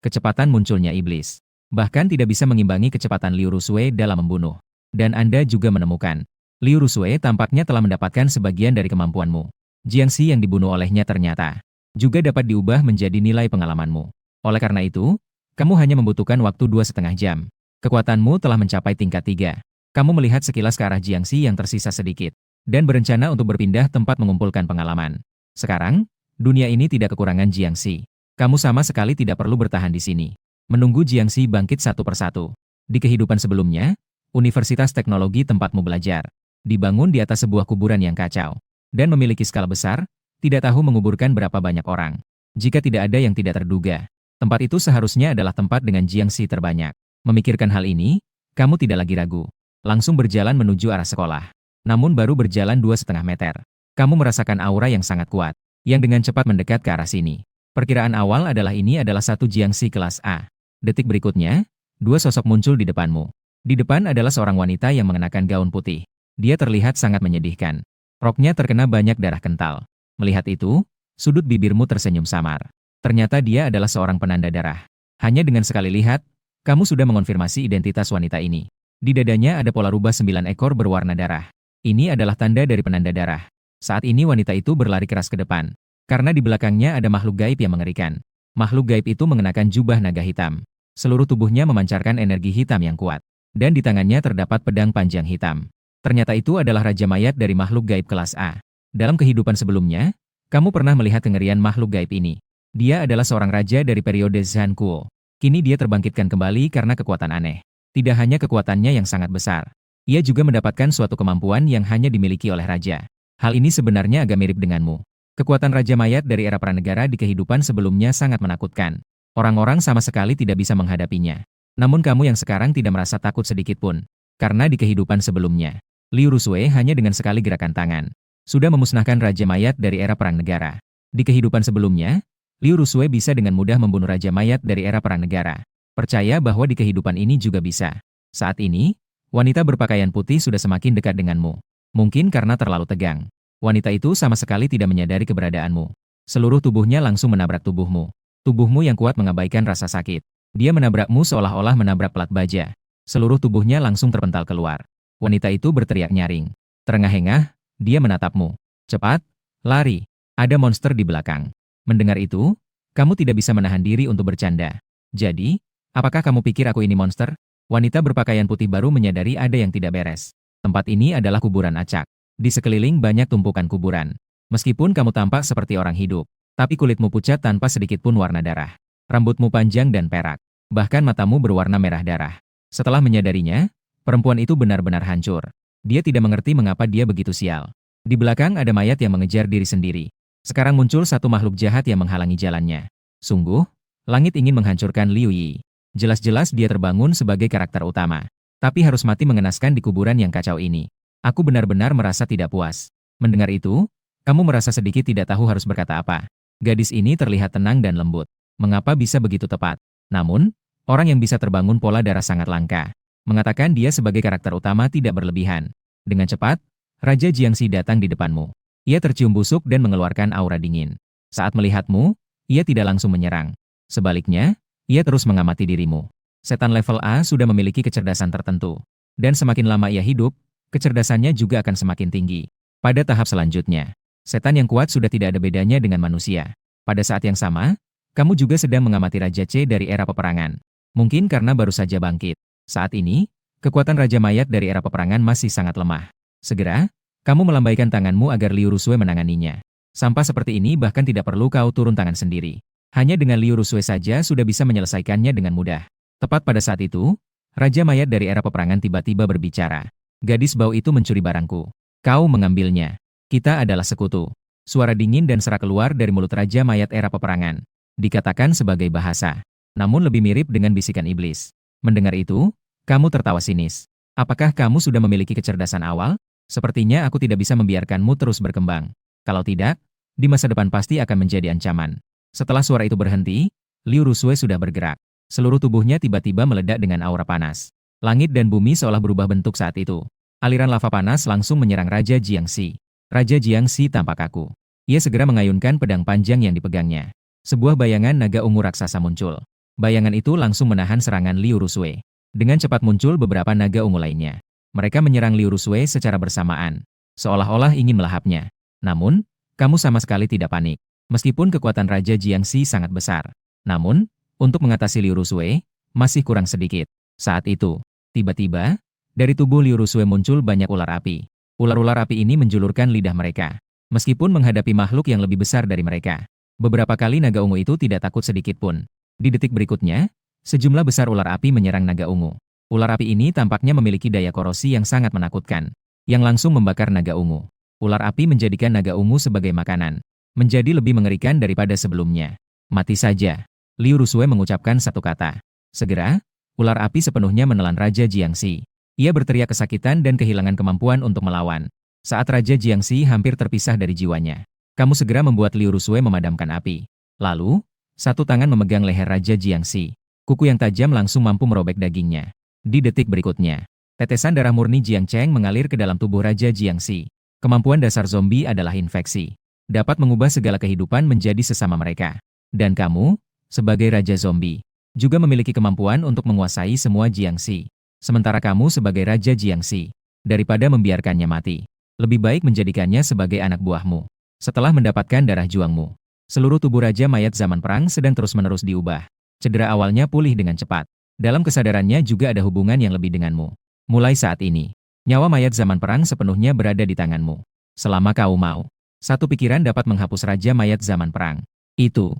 Kecepatan munculnya iblis bahkan tidak bisa mengimbangi kecepatan Liu Rusue dalam membunuh. Dan Anda juga menemukan, Liu Rusue tampaknya telah mendapatkan sebagian dari kemampuanmu. Jiangxi yang dibunuh olehnya ternyata juga dapat diubah menjadi nilai pengalamanmu. Oleh karena itu, kamu hanya membutuhkan waktu 2,5 jam. Kekuatanmu telah mencapai tingkat 3. Kamu melihat sekilas ke arah Jiangxi yang tersisa sedikit. dan berencana untuk berpindah tempat mengumpulkan pengalaman. Sekarang, dunia ini tidak kekurangan Jiangxi. Kamu sama sekali tidak perlu bertahan di sini. Menunggu Jiangxi bangkit satu persatu. Di kehidupan sebelumnya, Universitas Teknologi tempatmu belajar, dibangun di atas sebuah kuburan yang kacau, dan memiliki skala besar, tidak tahu menguburkan berapa banyak orang. Jika tidak ada yang tidak terduga, tempat itu seharusnya adalah tempat dengan Jiangxi terbanyak. Memikirkan hal ini, kamu tidak lagi ragu. Langsung berjalan menuju arah sekolah. Namun baru berjalan 2,5 meter. Kamu merasakan aura yang sangat kuat, yang dengan cepat mendekat ke arah sini. Perkiraan awal adalah ini adalah satu Jiangxi kelas A. Detik berikutnya, dua sosok muncul di depanmu. Di depan adalah seorang wanita yang mengenakan gaun putih. Dia terlihat sangat menyedihkan. Roknya terkena banyak darah kental. Melihat itu, sudut bibirmu tersenyum samar. Ternyata dia adalah seorang penanda darah. Hanya dengan sekali lihat, kamu sudah mengonfirmasi identitas wanita ini. Di dadanya ada pola rubah 9 ekor berwarna darah. Ini adalah tanda dari penanda darah. Saat ini wanita itu berlari keras ke depan. Karena di belakangnya ada makhluk gaib yang mengerikan. Makhluk gaib itu mengenakan jubah naga hitam. Seluruh tubuhnya memancarkan energi hitam yang kuat. Dan di tangannya terdapat pedang panjang hitam. Ternyata itu adalah Raja Mayat dari makhluk gaib kelas A. Dalam kehidupan sebelumnya, kamu pernah melihat kengerian makhluk gaib ini. Dia adalah seorang raja dari periode Zhan Kuo. Kini dia terbangkitkan kembali karena kekuatan aneh. Tidak hanya kekuatannya yang sangat besar. Ia juga mendapatkan suatu kemampuan yang hanya dimiliki oleh raja. Hal ini sebenarnya agak mirip denganmu. Kekuatan Raja Mayat dari era pranegara di kehidupan sebelumnya sangat menakutkan. Orang-orang sama sekali tidak bisa menghadapinya. Namun kamu yang sekarang tidak merasa takut sedikit pun. Karena di kehidupan sebelumnya, Liu Rusui hanya dengan sekali gerakan tangan sudah memusnahkan Raja Mayat dari era Perang Negara. Di kehidupan sebelumnya, Liu Rusui bisa dengan mudah membunuh Raja Mayat dari era Perang Negara. Percaya bahwa di kehidupan ini juga bisa. Saat ini, wanita berpakaian putih sudah semakin dekat denganmu. Mungkin karena terlalu tegang. Wanita itu sama sekali tidak menyadari keberadaanmu. Seluruh tubuhnya langsung menabrak tubuhmu. Tubuhmu yang kuat mengabaikan rasa sakit. Dia menabrakmu seolah-olah menabrak pelat baja. Seluruh tubuhnya langsung terpental keluar. Wanita itu berteriak nyaring. Terengah-engah, dia menatapmu. Cepat, lari. Ada monster di belakang. Mendengar itu, kamu tidak bisa menahan diri untuk bercanda. Jadi, apakah kamu pikir aku ini monster? Wanita berpakaian putih baru menyadari ada yang tidak beres. Tempat ini adalah kuburan acak. Di sekeliling banyak tumpukan kuburan. Meskipun kamu tampak seperti orang hidup, tapi kulitmu pucat tanpa sedikit pun warna darah. Rambutmu panjang dan perak. Bahkan matamu berwarna merah darah. Setelah menyadarinya, perempuan itu benar-benar hancur. Dia tidak mengerti mengapa dia begitu sial. Di belakang ada mayat yang mengejar diri sendiri. Sekarang muncul satu makhluk jahat yang menghalangi jalannya. Sungguh, langit ingin menghancurkan Liu Yi. Jelas-jelas dia terbangun sebagai karakter utama. Tapi harus mati mengenaskan di kuburan yang kacau ini. Aku benar-benar merasa tidak puas. Mendengar itu, kamu merasa sedikit tidak tahu harus berkata apa. Gadis ini terlihat tenang dan lembut. Mengapa bisa begitu tepat? Namun, orang yang bisa terbangun pola darah sangat langka. Mengatakan dia sebagai karakter utama tidak berlebihan. Dengan cepat, Raja Jiangxi datang di depanmu. Ia tercium busuk dan mengeluarkan aura dingin. Saat melihatmu, ia tidak langsung menyerang. Sebaliknya, ia terus mengamati dirimu. Setan level A sudah memiliki kecerdasan tertentu. Dan semakin lama ia hidup, kecerdasannya juga akan semakin tinggi. Pada tahap selanjutnya, setan yang kuat sudah tidak ada bedanya dengan manusia. Pada saat yang sama, kamu juga sedang mengamati Raja C dari era peperangan. Mungkin karena baru saja bangkit. Saat ini, kekuatan Raja Mayat dari era peperangan masih sangat lemah. Segera, kamu melambaikan tanganmu agar Liu Rusui menanganinya. Sampah seperti ini bahkan tidak perlu kau turun tangan sendiri. Hanya dengan Liu Rusui saja sudah bisa menyelesaikannya dengan mudah. Tepat pada saat itu, Raja Mayat dari era peperangan tiba-tiba berbicara. Gadis bau itu mencuri barangku. Kau mengambilnya. Kita adalah sekutu. Suara dingin dan serak keluar dari mulut Raja Mayat era peperangan. Dikatakan sebagai bahasa. Namun lebih mirip dengan bisikan iblis. Mendengar itu, kamu tertawa sinis. Apakah kamu sudah memiliki kecerdasan awal? Sepertinya aku tidak bisa membiarkanmu terus berkembang. Kalau tidak, di masa depan pasti akan menjadi ancaman. Setelah suara itu berhenti, Liu Rusui sudah bergerak. Seluruh tubuhnya tiba-tiba meledak dengan aura panas. Langit dan bumi seolah berubah bentuk saat itu. Aliran lava panas langsung menyerang Raja Jiangxi. Raja Jiangxi tampak kaku. Ia segera mengayunkan pedang panjang yang dipegangnya. Sebuah bayangan naga ungu raksasa muncul. Bayangan itu langsung menahan serangan Liu Rusui. Dengan cepat muncul beberapa naga ungu lainnya. Mereka menyerang Liu Rusui secara bersamaan. Seolah-olah ingin melahapnya. Namun, kamu sama sekali tidak panik. Meskipun kekuatan Raja Jiangxi sangat besar. Namun, untuk mengatasi Liu Rusui, masih kurang sedikit. Saat itu, tiba-tiba, dari tubuh Liu Rusui muncul banyak ular api. Ular-ular api ini menjulurkan lidah mereka. Meskipun menghadapi makhluk yang lebih besar dari mereka. Beberapa kali naga ungu itu tidak takut sedikit pun. Di detik berikutnya, sejumlah besar ular api menyerang naga ungu. Ular api ini tampaknya memiliki daya korosi yang sangat menakutkan, yang langsung membakar naga ungu. Ular api menjadikan naga ungu sebagai makanan. Menjadi lebih mengerikan daripada sebelumnya. Mati saja. Liu Rusue mengucapkan satu kata. Segera, ular api sepenuhnya menelan Raja Jiangxi. Ia berteriak kesakitan dan kehilangan kemampuan untuk melawan. Saat Raja Jiangxi hampir terpisah dari jiwanya. Kamu segera membuat Liu Rusue memadamkan api. Lalu, satu tangan memegang leher Raja Jiangxi. Kuku yang tajam langsung mampu merobek dagingnya. Di detik berikutnya, tetesan darah murni Jiang Cheng mengalir ke dalam tubuh Raja Jiangxi. Kemampuan dasar zombie adalah infeksi. Dapat mengubah segala kehidupan menjadi sesama mereka. Dan kamu, sebagai Raja Zombie, juga memiliki kemampuan untuk menguasai semua Jiangxi. Sementara kamu sebagai Raja Jiangxi, daripada membiarkannya mati, lebih baik menjadikannya sebagai anak buahmu. Setelah mendapatkan darah juangmu, seluruh tubuh Raja Mayat Zaman Perang sedang terus-menerus diubah. Cedera awalnya pulih dengan cepat. Dalam kesadarannya juga ada hubungan yang lebih denganmu. Mulai saat ini, nyawa Mayat Zaman Perang sepenuhnya berada di tanganmu. Selama kau mau, satu pikiran dapat menghapus Raja Mayat Zaman Perang. Itu.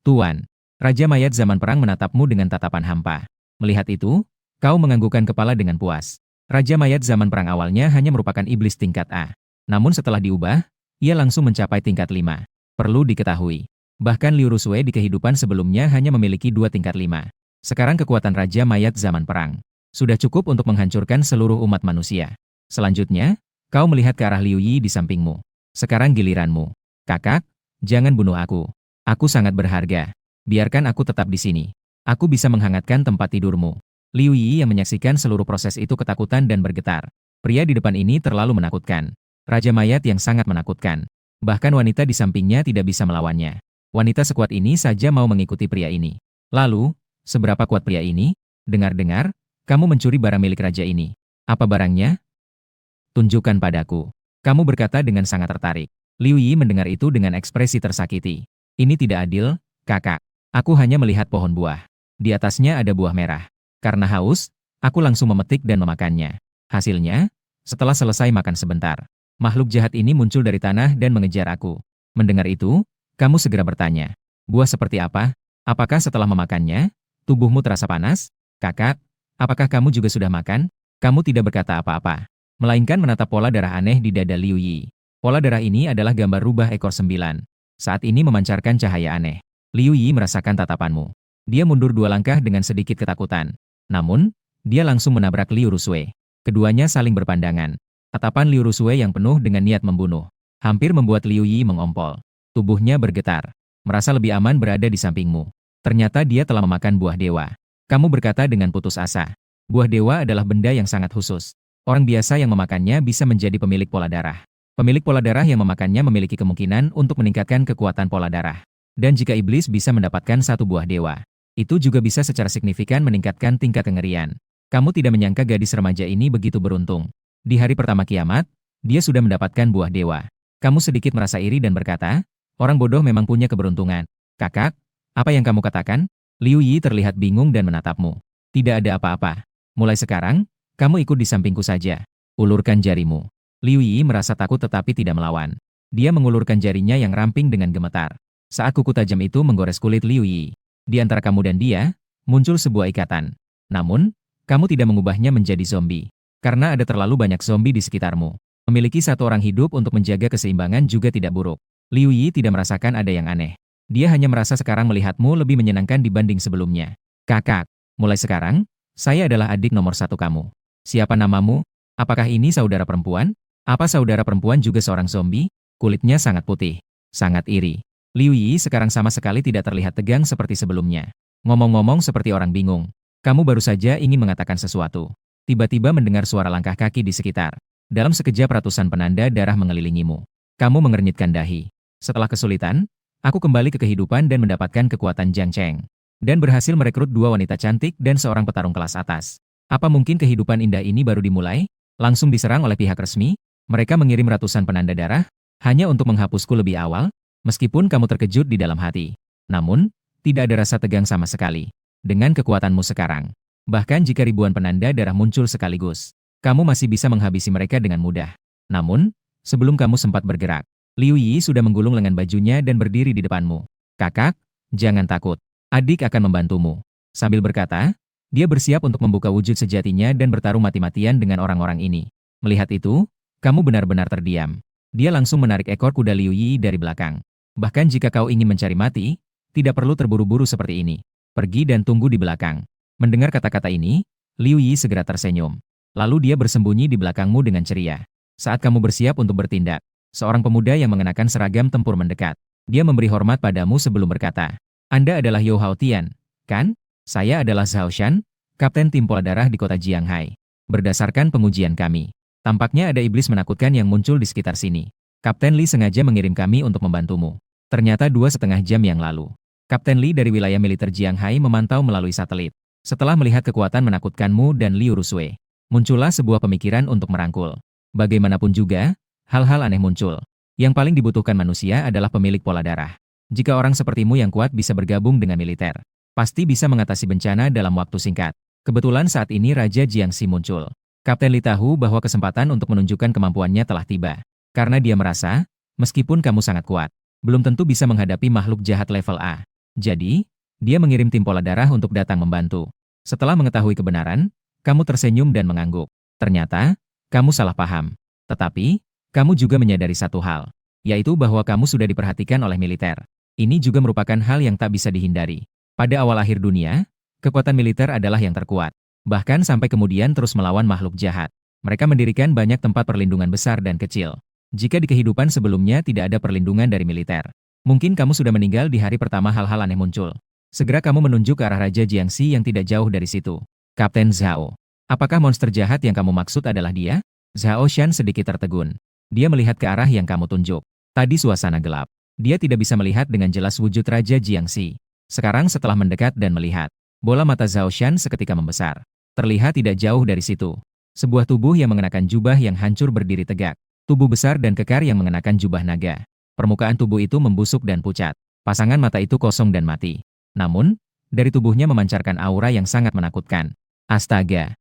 Tuan, Raja Mayat Zaman Perang menatapmu dengan tatapan hampa. Melihat itu, kau menganggukkan kepala dengan puas. Raja Mayat Zaman Perang awalnya hanya merupakan iblis tingkat A. Namun setelah diubah, ia langsung mencapai tingkat 5. Perlu diketahui, bahkan Liu Rusue di kehidupan sebelumnya hanya memiliki 2 tingkat 5. Sekarang kekuatan Raja Mayat Zaman Perang sudah cukup untuk menghancurkan seluruh umat manusia. Selanjutnya, kau melihat ke arah Liu Yi di sampingmu. Sekarang giliranmu. Kakak, jangan bunuh aku. Aku sangat berharga. Biarkan aku tetap di sini. Aku bisa menghangatkan tempat tidurmu. Liu Yi yang menyaksikan seluruh proses itu ketakutan dan bergetar. Pria di depan ini terlalu menakutkan. Raja Mayat yang sangat menakutkan. Bahkan wanita di sampingnya tidak bisa melawannya. Wanita sekuat ini saja mau mengikuti pria ini. Lalu, seberapa kuat pria ini? Dengar-dengar, kamu mencuri barang milik raja ini. Apa barangnya? Tunjukkan padaku. Kamu berkata dengan sangat tertarik. Liu Yi mendengar itu dengan ekspresi tersakiti. Ini tidak adil, kakak. Aku hanya melihat pohon buah. Di atasnya ada buah merah. Karena haus, aku langsung memetik dan memakannya. Hasilnya, setelah selesai makan sebentar, makhluk jahat ini muncul dari tanah dan mengejar aku. Mendengar itu, kamu segera bertanya, buah seperti apa? Apakah setelah memakannya, tubuhmu terasa panas? Kakak, apakah kamu juga sudah makan? Kamu tidak berkata apa-apa, melainkan menatap pola darah aneh di dada Liu Yi. Pola darah ini adalah gambar rubah ekor 9. Saat ini memancarkan cahaya aneh. Liu Yi merasakan tatapanmu. Dia mundur 2 langkah dengan sedikit ketakutan. Namun, dia langsung menabrak Liu Rusue. Keduanya saling berpandangan. Tatapan Liu Rusue yang penuh dengan niat membunuh hampir membuat Liu Yi mengompol. Tubuhnya bergetar. Merasa lebih aman berada di sampingmu. Ternyata dia telah memakan buah dewa. Kamu berkata dengan putus asa. Buah dewa adalah benda yang sangat khusus. Orang biasa yang memakannya bisa menjadi pemilik pola darah. Pemilik pola darah yang memakannya memiliki kemungkinan untuk meningkatkan kekuatan pola darah. Dan jika iblis bisa mendapatkan satu buah dewa, itu juga bisa secara signifikan meningkatkan tingkat kengerian. Kamu tidak menyangka gadis remaja ini begitu beruntung. Di hari pertama kiamat, dia sudah mendapatkan buah dewa. Kamu sedikit merasa iri dan berkata, orang bodoh memang punya keberuntungan. Kakak, apa yang kamu katakan? Liu Yi terlihat bingung dan menatapmu. Tidak ada apa-apa. Mulai sekarang, kamu ikut di sampingku saja. Ulurkan jarimu. Liu Yi merasa takut tetapi tidak melawan. Dia mengulurkan jarinya yang ramping dengan gemetar. Saat kuku tajam itu menggores kulit Liu Yi, di antara kamu dan dia, muncul sebuah ikatan. Namun, kamu tidak mengubahnya menjadi zombie. Karena ada terlalu banyak zombie di sekitarmu. Memiliki satu orang hidup untuk menjaga keseimbangan juga tidak buruk. Liu Yi tidak merasakan ada yang aneh. Dia hanya merasa sekarang melihatmu lebih menyenangkan dibanding sebelumnya. Kakak, mulai sekarang, saya adalah adik nomor 1 kamu. Siapa namamu? Apakah ini saudara perempuan? Apa saudara perempuan juga seorang zombie? Kulitnya sangat putih. Sangat iri. Liu Yi sekarang sama sekali tidak terlihat tegang seperti sebelumnya. Ngomong-ngomong seperti orang bingung. Kamu baru saja ingin mengatakan sesuatu. Tiba-tiba mendengar suara langkah kaki di sekitar. Dalam sekejap ratusan penanda darah mengelilingimu. Kamu mengernyitkan dahi. Setelah kesulitan, aku kembali ke kehidupan dan mendapatkan kekuatan Jiang Cheng. Dan berhasil merekrut 2 wanita cantik dan seorang petarung kelas atas. Apa mungkin kehidupan indah ini baru dimulai? Langsung diserang oleh pihak resmi? Mereka mengirim ratusan penanda darah? Hanya untuk menghapusku lebih awal? Meskipun kamu terkejut di dalam hati. Namun, tidak ada rasa tegang sama sekali. Dengan kekuatanmu sekarang. Bahkan jika ribuan penanda darah muncul sekaligus, kamu masih bisa menghabisi mereka dengan mudah. Namun, sebelum kamu sempat bergerak, Liu Yi sudah menggulung lengan bajunya dan berdiri di depanmu. Kakak, jangan takut. Adik akan membantumu. Sambil berkata, dia bersiap untuk membuka wujud sejatinya dan bertarung mati-matian dengan orang-orang ini. Melihat itu, kamu benar-benar terdiam. Dia langsung menarik ekor kuda Liu Yi dari belakang. Bahkan jika kau ingin mencari mati, tidak perlu terburu-buru seperti ini. Pergi dan tunggu di belakang. Mendengar kata-kata ini, Liu Yi segera tersenyum. Lalu dia bersembunyi di belakangmu dengan ceria. Saat kamu bersiap untuk bertindak, seorang pemuda yang mengenakan seragam tempur mendekat. Dia memberi hormat padamu sebelum berkata, Anda adalah You Hao Tian, kan? Saya adalah Zhao Shan, Kapten Tim Pola Darah di kota Jianghai. Berdasarkan pengujian kami, tampaknya ada iblis menakutkan yang muncul di sekitar sini. Kapten Li sengaja mengirim kami untuk membantumu. Ternyata 2,5 jam yang lalu, Kapten Li dari wilayah militer Jianghai memantau melalui satelit. Setelah melihat kekuatan menakutkanmu dan Liu Rusui, muncullah sebuah pemikiran untuk merangkul. Bagaimanapun juga, hal-hal aneh muncul. Yang paling dibutuhkan manusia adalah pemilik pola darah. Jika orang sepertimu yang kuat bisa bergabung dengan militer, pasti bisa mengatasi bencana dalam waktu singkat. Kebetulan saat ini Raja Jiangxi muncul. Kapten Li tahu bahwa kesempatan untuk menunjukkan kemampuannya telah tiba. Karena dia merasa, meskipun kamu sangat kuat, belum tentu bisa menghadapi makhluk jahat level A. Jadi, dia mengirim tim pola darah untuk datang membantu. Setelah mengetahui kebenaran, kamu tersenyum dan mengangguk. Ternyata, kamu salah paham. Tetapi, kamu juga menyadari satu hal, yaitu bahwa kamu sudah diperhatikan oleh militer. Ini juga merupakan hal yang tak bisa dihindari. Pada awal akhir dunia, kekuatan militer adalah yang terkuat. Bahkan sampai kemudian terus melawan makhluk jahat. Mereka mendirikan banyak tempat perlindungan besar dan kecil. Jika di kehidupan sebelumnya tidak ada perlindungan dari militer, mungkin kamu sudah meninggal di hari pertama hal-hal aneh muncul. Segera kamu menunjuk ke arah Raja Jiangxi yang tidak jauh dari situ. Kapten Zhao, apakah monster jahat yang kamu maksud adalah dia? Zhao Shan sedikit tertegun. Dia melihat ke arah yang kamu tunjuk. Tadi suasana gelap. Dia tidak bisa melihat dengan jelas wujud Raja Jiangxi. Sekarang setelah mendekat dan melihat, bola mata Zhao Shan seketika membesar. Terlihat tidak jauh dari situ. Sebuah tubuh yang mengenakan jubah yang hancur berdiri tegak. Tubuh besar dan kekar yang mengenakan jubah naga. Permukaan tubuh itu membusuk dan pucat. Pasangan mata itu kosong dan mati. Namun, dari tubuhnya memancarkan aura yang sangat menakutkan. Astaga!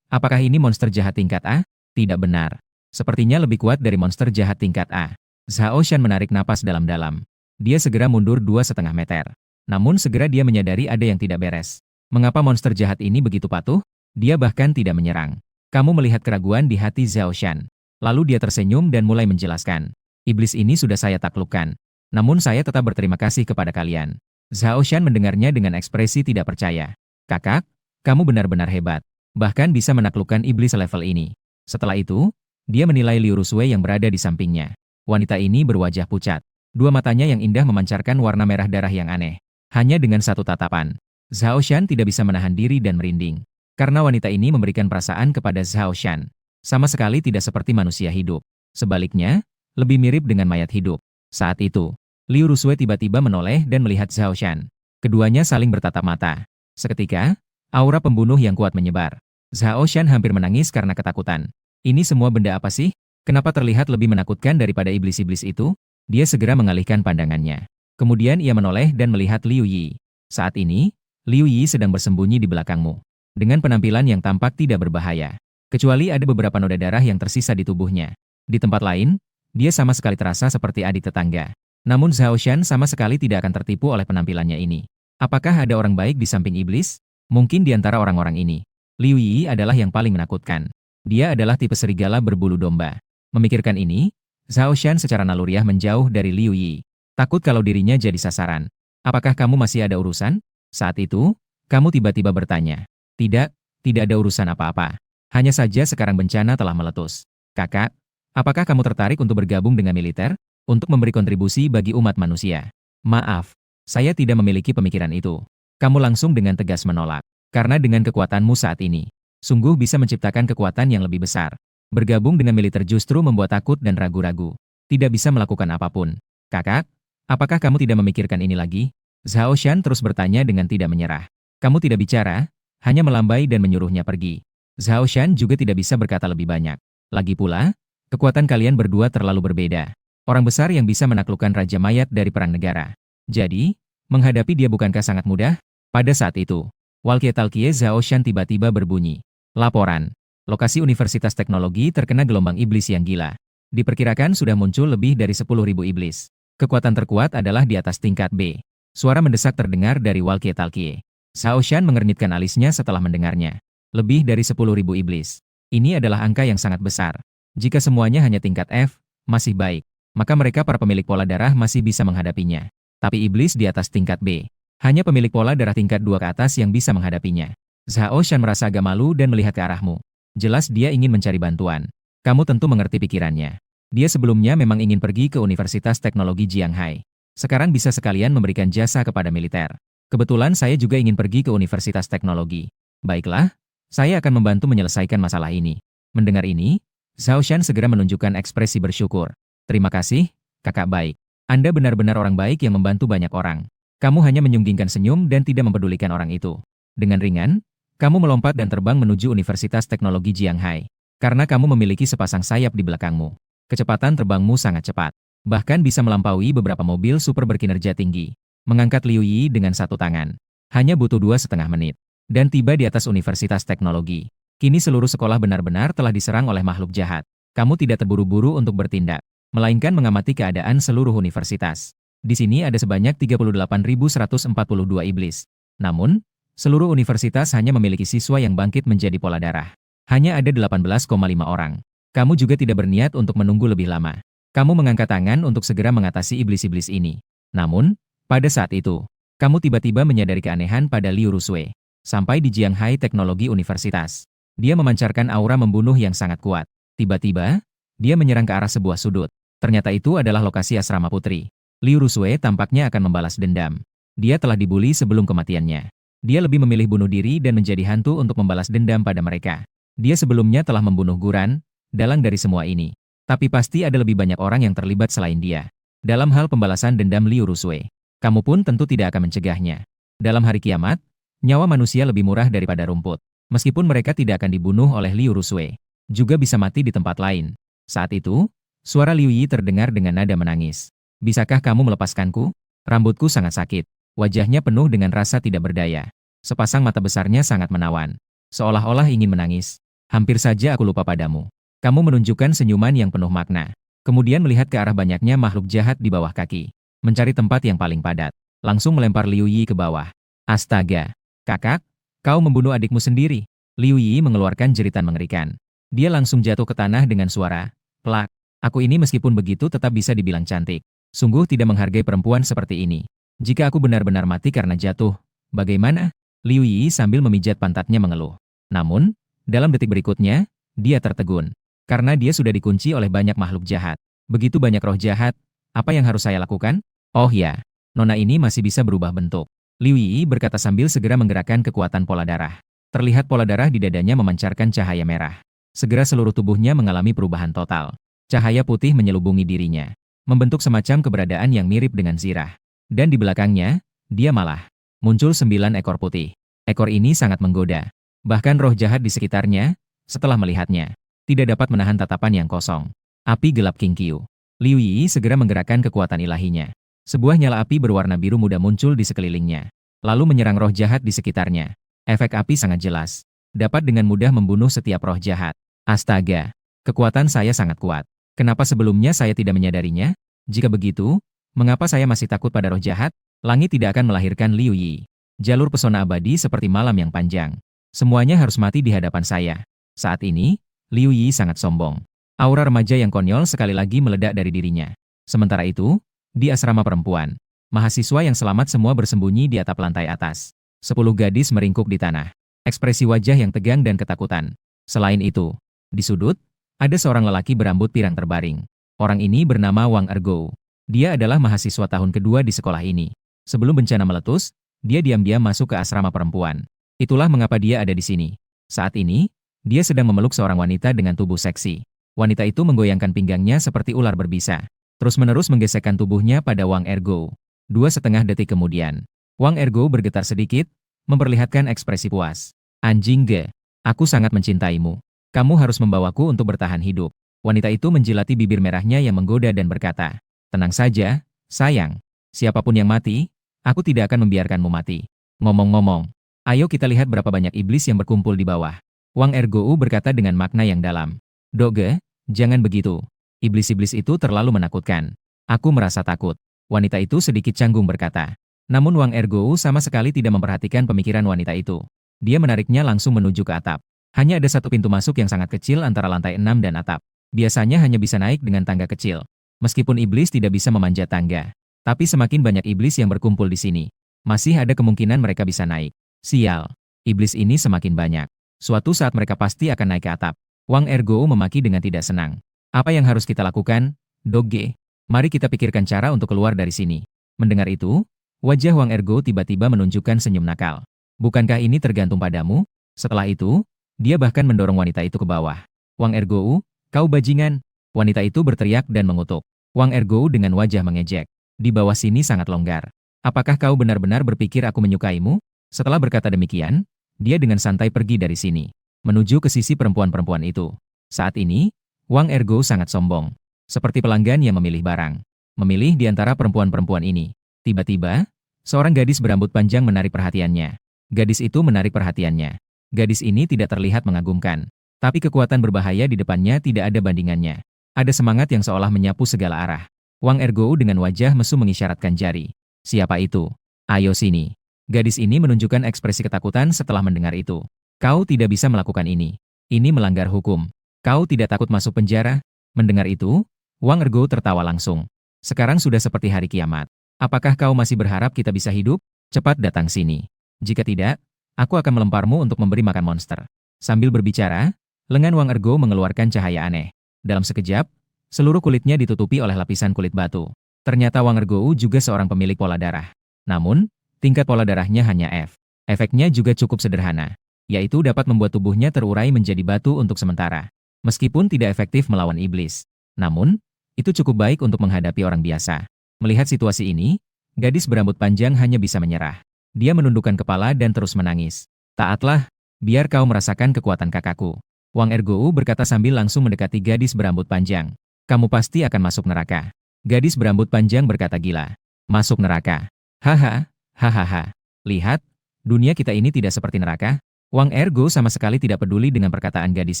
Apakah ini monster jahat tingkat A? Tidak benar. Sepertinya lebih kuat dari monster jahat tingkat A. Zhao Shan menarik napas dalam-dalam. Dia segera mundur 2,5 meter. Namun segera dia menyadari ada yang tidak beres. Mengapa monster jahat ini begitu patuh? Dia bahkan tidak menyerang. Kamu melihat keraguan di hati Zhao Shan. Lalu dia tersenyum dan mulai menjelaskan. Iblis ini sudah saya taklukkan. Namun saya tetap berterima kasih kepada kalian. Zhao Shan mendengarnya dengan ekspresi tidak percaya. Kakak, kamu benar-benar hebat. Bahkan bisa menaklukkan iblis level ini. Setelah itu, dia menilai Liu Rusui yang berada di sampingnya. Wanita ini berwajah pucat. Dua matanya yang indah memancarkan warna merah darah yang aneh. Hanya dengan satu tatapan, Zhao Shan tidak bisa menahan diri dan merinding. Karena wanita ini memberikan perasaan kepada Zhao Shan. Sama sekali tidak seperti manusia hidup. Sebaliknya, lebih mirip dengan mayat hidup. Saat itu, Liu Rusui tiba-tiba menoleh dan melihat Zhao Shan. Keduanya saling bertatap mata. Seketika, aura pembunuh yang kuat menyebar. Zhao Shan hampir menangis karena ketakutan. Ini semua benda apa sih? Kenapa terlihat lebih menakutkan daripada iblis-iblis itu? Dia segera mengalihkan pandangannya. Kemudian ia menoleh dan melihat Liu Yi. Saat ini, Liu Yi sedang bersembunyi di belakangmu. Dengan penampilan yang tampak tidak berbahaya. Kecuali ada beberapa noda darah yang tersisa di tubuhnya. Di tempat lain, dia sama sekali terasa seperti adik tetangga. Namun Zhao Shan sama sekali tidak akan tertipu oleh penampilannya ini. Apakah ada orang baik di samping iblis? Mungkin di antara orang-orang ini, Liu Yi adalah yang paling menakutkan. Dia adalah tipe serigala berbulu domba. Memikirkan ini, Zhao Shan secara naluriah menjauh dari Liu Yi. Takut kalau dirinya jadi sasaran. Apakah kamu masih ada urusan? Saat itu, kamu tiba-tiba bertanya. Tidak ada urusan apa-apa. Hanya saja sekarang bencana telah meletus. Kakak, apakah kamu tertarik untuk bergabung dengan militer? Untuk memberi kontribusi bagi umat manusia? Maaf, saya tidak memiliki pemikiran itu. Kamu langsung dengan tegas menolak. Karena dengan kekuatanmu saat ini, sungguh bisa menciptakan kekuatan yang lebih besar. Bergabung dengan militer justru membuat takut dan ragu-ragu. Tidak bisa melakukan apapun. Kakak, apakah kamu tidak memikirkan ini lagi? Zhao Shan terus bertanya dengan tidak menyerah. Kamu tidak bicara, hanya melambai dan menyuruhnya pergi. Zhao Shan juga tidak bisa berkata lebih banyak. Lagi pula, kekuatan kalian berdua terlalu berbeda. Orang besar yang bisa menaklukkan Raja Mayat dari perang negara. Jadi, menghadapi dia bukankah sangat mudah? Pada saat itu, walkie-talkie Zhao Shan tiba-tiba berbunyi. Laporan. Lokasi Universitas Teknologi terkena gelombang iblis yang gila. Diperkirakan sudah muncul lebih dari 10.000 iblis. Kekuatan terkuat adalah di atas tingkat B. Suara mendesak terdengar dari walkie-talkie. Xiao Shan mengernyitkan alisnya setelah mendengarnya. Lebih dari 10.000 iblis. Ini adalah angka yang sangat besar. Jika semuanya hanya tingkat F, masih baik. Maka mereka para pemilik pola darah masih bisa menghadapinya. Tapi iblis di atas tingkat B. Hanya pemilik pola darah tingkat 2 ke atas yang bisa menghadapinya. Xiao Shan merasa agak malu dan melihat ke arahmu. Jelas dia ingin mencari bantuan. Kamu tentu mengerti pikirannya. Dia sebelumnya memang ingin pergi ke Universitas Teknologi Jianghai. Sekarang bisa sekalian memberikan jasa kepada militer. Kebetulan saya juga ingin pergi ke Universitas Teknologi. Baiklah, saya akan membantu menyelesaikan masalah ini. Mendengar ini, Xiao Shan segera menunjukkan ekspresi bersyukur. Terima kasih, kakak baik. Anda benar-benar orang baik yang membantu banyak orang. Kamu hanya menyunggingkan senyum dan tidak mempedulikan orang itu. Dengan ringan, kamu melompat dan terbang menuju Universitas Teknologi Jianghai. Karena kamu memiliki sepasang sayap di belakangmu. Kecepatan terbangmu sangat cepat. Bahkan bisa melampaui beberapa mobil super berkinerja tinggi. Mengangkat Liu Yi dengan satu tangan. Hanya butuh 2,5 menit. Dan tiba di atas Universitas Teknologi. Kini seluruh sekolah benar-benar telah diserang oleh makhluk jahat. Kamu tidak terburu-buru untuk bertindak. Melainkan mengamati keadaan seluruh universitas. Di sini ada sebanyak 38.142 iblis. Namun, seluruh universitas hanya memiliki siswa yang bangkit menjadi pola darah. Hanya ada 18,5 orang. Kamu juga tidak berniat untuk menunggu lebih lama. Kamu mengangkat tangan untuk segera mengatasi iblis-iblis ini. Namun, pada saat itu, kamu tiba-tiba menyadari keanehan pada Liu Rusui. Sampai di Jianghai Teknologi Universitas. Dia memancarkan aura membunuh yang sangat kuat. Tiba-tiba, dia menyerang ke arah sebuah sudut. Ternyata itu adalah lokasi asrama putri. Liu Rusui tampaknya akan membalas dendam. Dia telah dibully sebelum kematiannya. Dia lebih memilih bunuh diri dan menjadi hantu untuk membalas dendam pada mereka. Dia sebelumnya telah membunuh Guran, dalang dari semua ini. Tapi pasti ada lebih banyak orang yang terlibat selain dia. Dalam hal pembalasan dendam Liu Rusui, kamu pun tentu tidak akan mencegahnya. Dalam hari kiamat, nyawa manusia lebih murah daripada rumput. Meskipun mereka tidak akan dibunuh oleh Liu Rusui, juga bisa mati di tempat lain. Saat itu, suara Liu Yi terdengar dengan nada menangis. Bisakah kamu melepaskanku? Rambutku sangat sakit. Wajahnya penuh dengan rasa tidak berdaya. Sepasang mata besarnya sangat menawan. Seolah-olah ingin menangis. Hampir saja aku lupa padamu. Kamu menunjukkan senyuman yang penuh makna. Kemudian melihat ke arah banyaknya makhluk jahat di bawah kaki. Mencari tempat yang paling padat. Langsung melempar Liu Yi ke bawah. Astaga. Kakak, kau membunuh adikmu sendiri. Liu Yi mengeluarkan jeritan mengerikan. Dia langsung jatuh ke tanah dengan suara, plak. Aku ini meskipun begitu tetap bisa dibilang cantik. Sungguh tidak menghargai perempuan seperti ini. Jika aku benar-benar mati karena jatuh, bagaimana? Liu Yi sambil memijat pantatnya mengeluh. Namun, dalam detik berikutnya, dia tertegun. Karena dia sudah dikunci oleh banyak makhluk jahat. Begitu banyak roh jahat, apa yang harus saya lakukan? Oh ya, nona ini masih bisa berubah bentuk. Liu Yi berkata sambil segera menggerakkan kekuatan pola darah. Terlihat pola darah di dadanya memancarkan cahaya merah. Segera seluruh tubuhnya mengalami perubahan total. Cahaya putih menyelubungi dirinya. Membentuk semacam keberadaan yang mirip dengan zirah. Dan di belakangnya, dia malah muncul 9 ekor putih. Ekor ini sangat menggoda. Bahkan roh jahat di sekitarnya, setelah melihatnya, tidak dapat menahan tatapan yang kosong. Api gelap Kingqiu. Liu Yi segera menggerakkan kekuatan ilahinya. Sebuah nyala api berwarna biru muda muncul di sekelilingnya. Lalu menyerang roh jahat di sekitarnya. Efek api sangat jelas. Dapat dengan mudah membunuh setiap roh jahat. Astaga, kekuatan saya sangat kuat. Kenapa sebelumnya saya tidak menyadarinya? Jika begitu, mengapa saya masih takut pada roh jahat? Langit tidak akan melahirkan Liu Yi. Jalur pesona abadi seperti malam yang panjang. Semuanya harus mati di hadapan saya. Saat ini, Liu Yi sangat sombong. Aura remaja yang konyol sekali lagi meledak dari dirinya. Sementara itu, di asrama perempuan, mahasiswa yang selamat semua bersembunyi di atap lantai atas. 10 gadis meringkuk di tanah. Ekspresi wajah yang tegang dan ketakutan. Selain itu, di sudut, ada seorang lelaki berambut pirang terbaring. Orang ini bernama Wang Ergo. Dia adalah mahasiswa tahun kedua di sekolah ini. Sebelum bencana meletus, dia diam-diam masuk ke asrama perempuan. Itulah mengapa dia ada di sini. Saat ini, dia sedang memeluk seorang wanita dengan tubuh seksi. Wanita itu menggoyangkan pinggangnya seperti ular berbisa. Terus-menerus menggesekkan tubuhnya pada Wang Ergo. 2,5 detik kemudian, Wang Ergo bergetar sedikit, memperlihatkan ekspresi puas. Anjing ge, aku sangat mencintaimu. Kamu harus membawaku untuk bertahan hidup. Wanita itu menjilati bibir merahnya yang menggoda dan berkata, tenang saja, sayang. Siapapun yang mati, aku tidak akan membiarkanmu mati. Ngomong-ngomong, ayo kita lihat berapa banyak iblis yang berkumpul di bawah. Wang Ergou berkata dengan makna yang dalam. Doge, jangan begitu. Iblis-iblis itu terlalu menakutkan. Aku merasa takut. Wanita itu sedikit canggung berkata. Namun Wang Ergou sama sekali tidak memperhatikan pemikiran wanita itu. Dia menariknya langsung menuju ke atap. Hanya ada satu pintu masuk yang sangat kecil antara lantai 6 dan atap. Biasanya hanya bisa naik dengan tangga kecil. Meskipun iblis tidak bisa memanjat tangga. Tapi semakin banyak iblis yang berkumpul di sini, masih ada kemungkinan mereka bisa naik. Sial, iblis ini semakin banyak. Suatu saat mereka pasti akan naik ke atap. Wang Ergou memaki dengan tidak senang. Apa yang harus kita lakukan, Doge? Mari kita pikirkan cara untuk keluar dari sini. Mendengar itu, wajah Wang Ergou tiba-tiba menunjukkan senyum nakal. Bukankah ini tergantung padamu? Setelah itu, dia bahkan mendorong wanita itu ke bawah. Wang Ergou, kau bajingan! Wanita itu berteriak dan mengutuk. Wang Ergou dengan wajah mengejek. Di bawah sini sangat longgar. Apakah kau benar-benar berpikir aku menyukaimu? Setelah berkata demikian, dia dengan santai pergi dari sini, menuju ke sisi perempuan-perempuan itu. Saat ini, Wang Ergou sangat sombong. Seperti pelanggan yang memilih barang. Memilih di antara perempuan-perempuan ini. Tiba-tiba, seorang gadis berambut panjang menarik perhatiannya. Gadis itu menarik perhatiannya. Gadis ini tidak terlihat mengagumkan. Tapi kekuatan berbahaya di depannya tidak ada bandingannya. Ada semangat yang seolah menyapu segala arah. Wang Ergou dengan wajah mesum mengisyaratkan jari. Siapa itu? Ayo sini. Gadis ini menunjukkan ekspresi ketakutan setelah mendengar itu. Kau tidak bisa melakukan ini. Ini melanggar hukum. Kau tidak takut masuk penjara? Mendengar itu, Wang Ergou tertawa langsung. Sekarang sudah seperti hari kiamat. Apakah kau masih berharap kita bisa hidup? Cepat datang sini. Jika tidak, aku akan melemparmu untuk memberi makan monster. Sambil berbicara, lengan Wang Ergou mengeluarkan cahaya aneh. Dalam sekejap, seluruh kulitnya ditutupi oleh lapisan kulit batu. Ternyata Wang Ergou juga seorang pemilik pola darah. Namun, tingkat pola darahnya hanya F. Efeknya juga cukup sederhana, yaitu dapat membuat tubuhnya terurai menjadi batu untuk sementara. Meskipun tidak efektif melawan iblis. Namun, itu cukup baik untuk menghadapi orang biasa. Melihat situasi ini, gadis berambut panjang hanya bisa menyerah. Dia menundukkan kepala dan terus menangis. Taatlah, biar kau merasakan kekuatan kakakku. Wang Ergou berkata sambil langsung mendekati gadis berambut panjang. Kamu pasti akan masuk neraka. Gadis berambut panjang berkata gila. Masuk neraka. Haha, hahaha. Lihat, dunia kita ini tidak seperti neraka. Wang Ergou sama sekali tidak peduli dengan perkataan gadis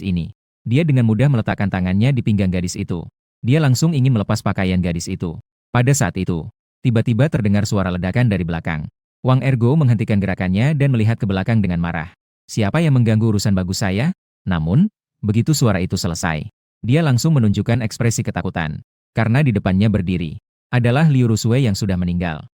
ini. Dia dengan mudah meletakkan tangannya di pinggang gadis itu. Dia langsung ingin melepas pakaian gadis itu. Pada saat itu, tiba-tiba terdengar suara ledakan dari belakang. Wang Ergou menghentikan gerakannya dan melihat ke belakang dengan marah. Siapa yang mengganggu urusan bagus saya? Namun, begitu suara itu selesai, dia langsung menunjukkan ekspresi ketakutan. Karena di depannya berdiri adalah Liu Rusui yang sudah meninggal.